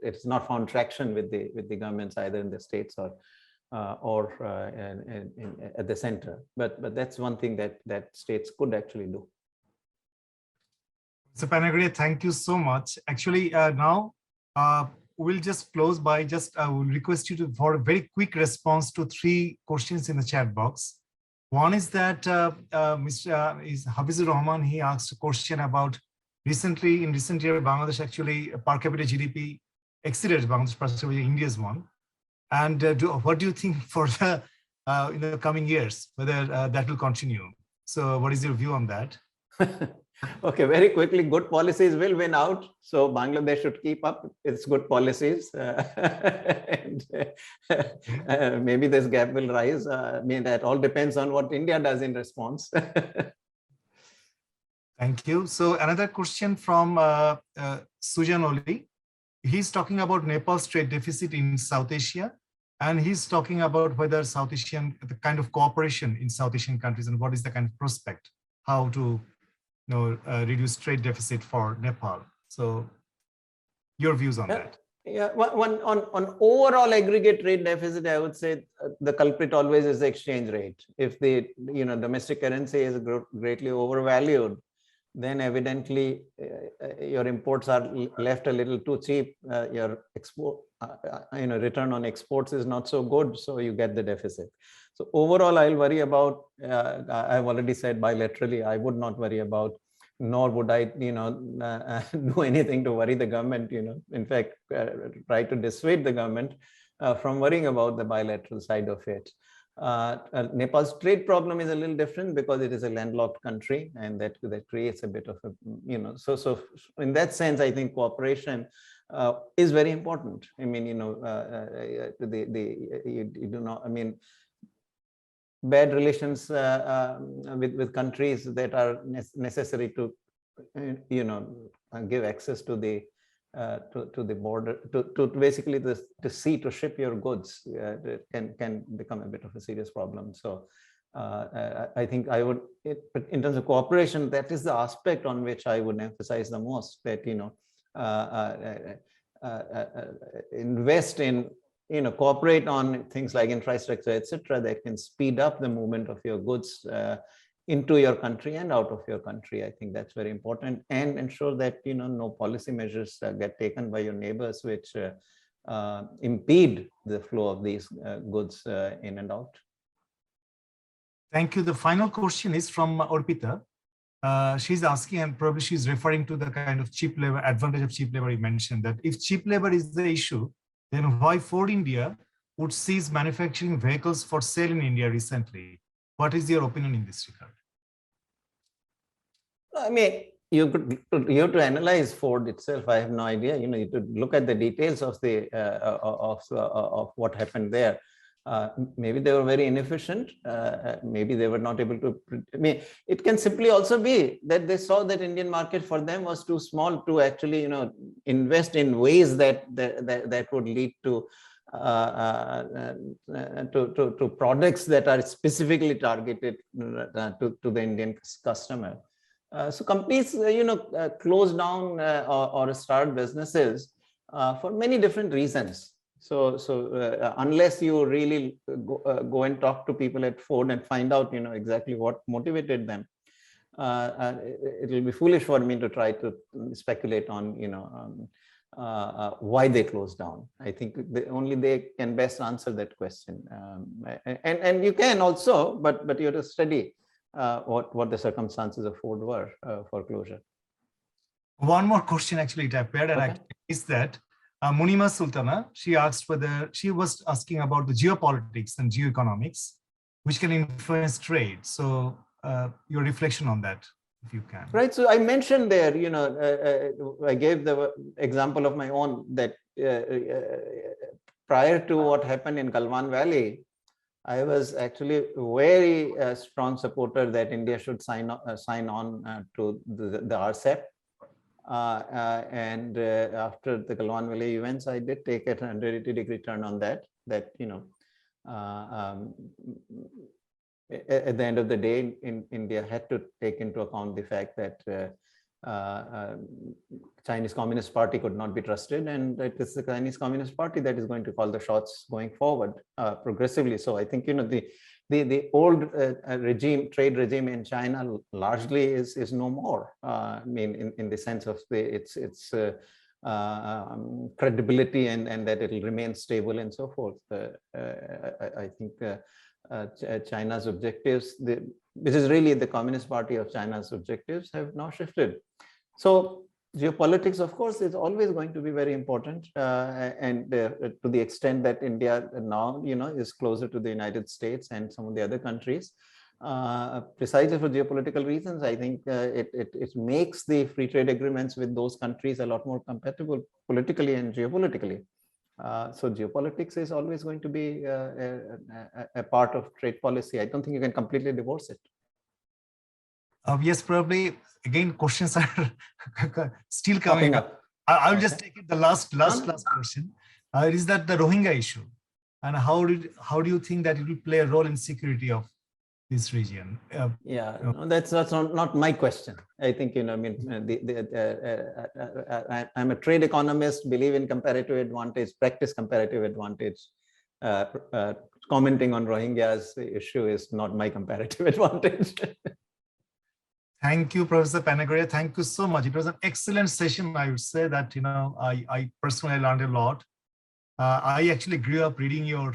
it's not found traction with the governments either in the states or at the center. But that's one thing that states could actually do. So Ponogria, thank you so much. Actually, now we'll just close by we'll request you for a very quick response to 3 questions in the chat box. One is that Mr. Hafizur Rahman, he asked a question about in recent year, Bangladesh actually per capita GDP exceeded Bangladesh per capita India's one. And what do you think for the in the coming years, whether that will continue? So what is your view on that? Okay, very quickly, good policies will win out. So Bangladesh should keep up its good policies. And, maybe this gap will rise. I mean, that all depends on what India does in response. Thank you. So another question from Sujan Oli. He's talking about Nepal's trade deficit in South Asia. And he's talking about whether South Asian, the kind of cooperation in South Asian countries and what is the kind of prospect, how to reduce trade deficit for Nepal. So your views on that? Yeah, on overall aggregate trade deficit, I would say the culprit always is the exchange rate. If the domestic currency is greatly overvalued, then evidently your imports are left a little too cheap. Your export, return on exports is not so good, so you get the deficit. So overall, I'll worry about. I've already said bilaterally, I would not worry about, nor would I, do anything to worry the government. In fact, try to dissuade the government from worrying about the bilateral side of it. Nepal's trade problem is a little different because it is a landlocked country, and that creates a bit of a, so in that sense, I think cooperation is very important. I mean, you do not, I mean, bad relations with countries that are necessary to, give access to the border, to basically the sea to ship your goods, can become a bit of a serious problem. So I think I would, but in terms of cooperation, that is the aspect on which I would emphasize the most, that invest in, cooperate on things like infrastructure, etc., that can speed up the movement of your goods into your country and out of your country. I think that's very important, and ensure that no policy measures get taken by your neighbors which impede the flow of these goods in and out. Thank you. The final question is from Orpita. She's asking, and probably she's referring to the kind of cheap labor, advantage of cheap labor you mentioned, that if cheap labor is the issue, then why Ford India would cease manufacturing vehicles for sale in India recently? What is your opinion in this regard? I mean, you have to analyze Ford itself. I have no idea. You have to look at the details of the of what happened there. Maybe they were very inefficient. Maybe they were not able to. I mean, it can simply also be that they saw that Indian market for them was too small to actually, invest in ways that would lead to products that are specifically targeted to the Indian customer. So companies, close down or start businesses for many different reasons. So unless you really go and talk to people at Ford and find out, exactly what motivated them, it will be foolish for me to try to speculate on, why they closed down. I think only they can best answer that question. And you can also, but you have to study what the circumstances of Ford were for closure. One more question actually it appeared, and is that Munima Sultana, she asked whether, she was asking about the geopolitics and geoeconomics, which can influence trade. So your reflection on that, if you can. Right. So I mentioned there, I gave the example of my own that prior to what happened in Galwan Valley, I was actually very strong supporter that India should sign on to the RCEP. And after the Galwan Valley events, I did take a 180-degree turn on that, at the end of the day, India had to take into account the fact that Chinese Communist Party could not be trusted, and it is the Chinese Communist Party that is going to call the shots going forward progressively. So I think the old trade regime in China largely is no more. I mean, in the sense of its credibility and that it will remain stable and so forth. I think China's objectives, which is really the Communist Party of China's objectives, have now shifted. So geopolitics, of course, is always going to be very important, and to the extent that India now, is closer to the United States and some of the other countries, precisely for geopolitical reasons. I think it makes the free trade agreements with those countries a lot more compatible politically and geopolitically. So geopolitics is always going to be a part of trade policy. I don't think you can completely divorce it. Yes, probably. Again, questions are still coming up. I'll just take it the last question. Is that the Rohingya issue, and how do you think that it will play a role in security of this region? No, that's not my question. I think I'm a trade economist, believe in comparative advantage, practice comparative advantage. Commenting on Rohingyas issue is not my comparative advantage. Thank you, Professor Ponogria. Thank you so much. It was an excellent session. I would say that I personally learned a lot. I actually grew up reading your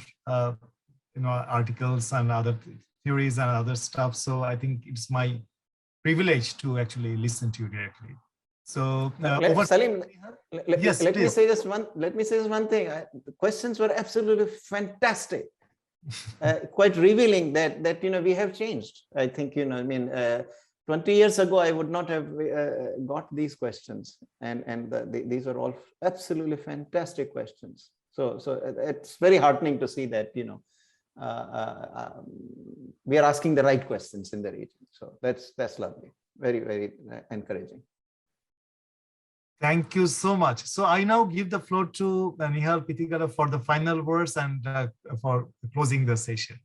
articles and other theories and other stuff. So I think it's my privilege to actually listen to you directly. So Salim, let me say just one thing. The questions were absolutely fantastic. Quite revealing that we have changed. I think 20 years ago, I would not have got these questions, and these are all absolutely fantastic questions. So it's very heartening to see that we are asking the right questions in the region. So that's lovely, very, very encouraging. Thank you so much. So I now give the floor to Nihal Pitigala for the final words and for closing the session.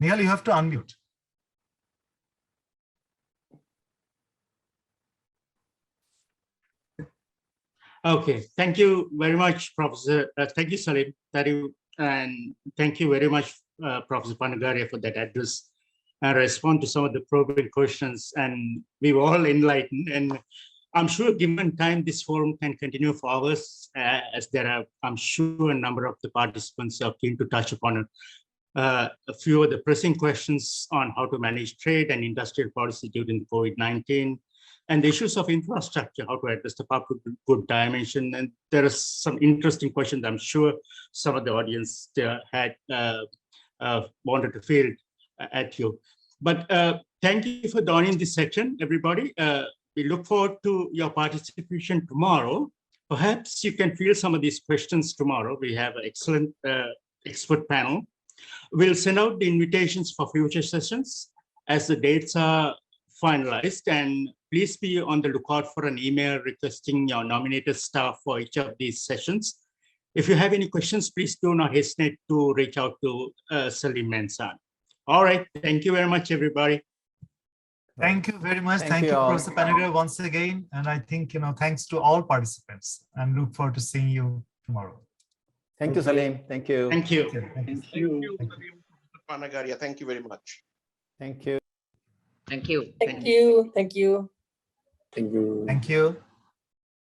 Nihal, you have to unmute. Okay, thank you very much, Professor. Thank you, Salim. And thank you very much, Professor Ponogria, for that address and respond to some of the probing questions. And we were all enlightened. And I'm sure, given time, this forum can continue for hours, as there are, I'm sure, a number of the participants are keen to touch upon a few of the pressing questions on how to manage trade and industrial policy during COVID-19. And the issues of infrastructure, how to address the public good dimension. And there are some interesting questions I'm sure some of the audience had wanted to field at you. But thank you for joining this section, everybody. We look forward to your participation tomorrow. Perhaps you can field some of these questions tomorrow. We have an excellent expert panel. We'll send out the invitations for future sessions as the dates are finalized, and please be on the lookout for an email requesting your nominated staff for each of these sessions. If you have any questions, please do not hesitate to reach out to Salim Mansan. All right, thank you very much, everybody. Thank you very much. Thank you, Professor Ponogria, once again. And I think, thanks to all participants, and look forward to seeing you tomorrow. Thank you, Salim. Thank you. Thank you. Thank you, Ponogria. Thank you very much. Thank you. Thank you. Thank you. Thank you. Thank you.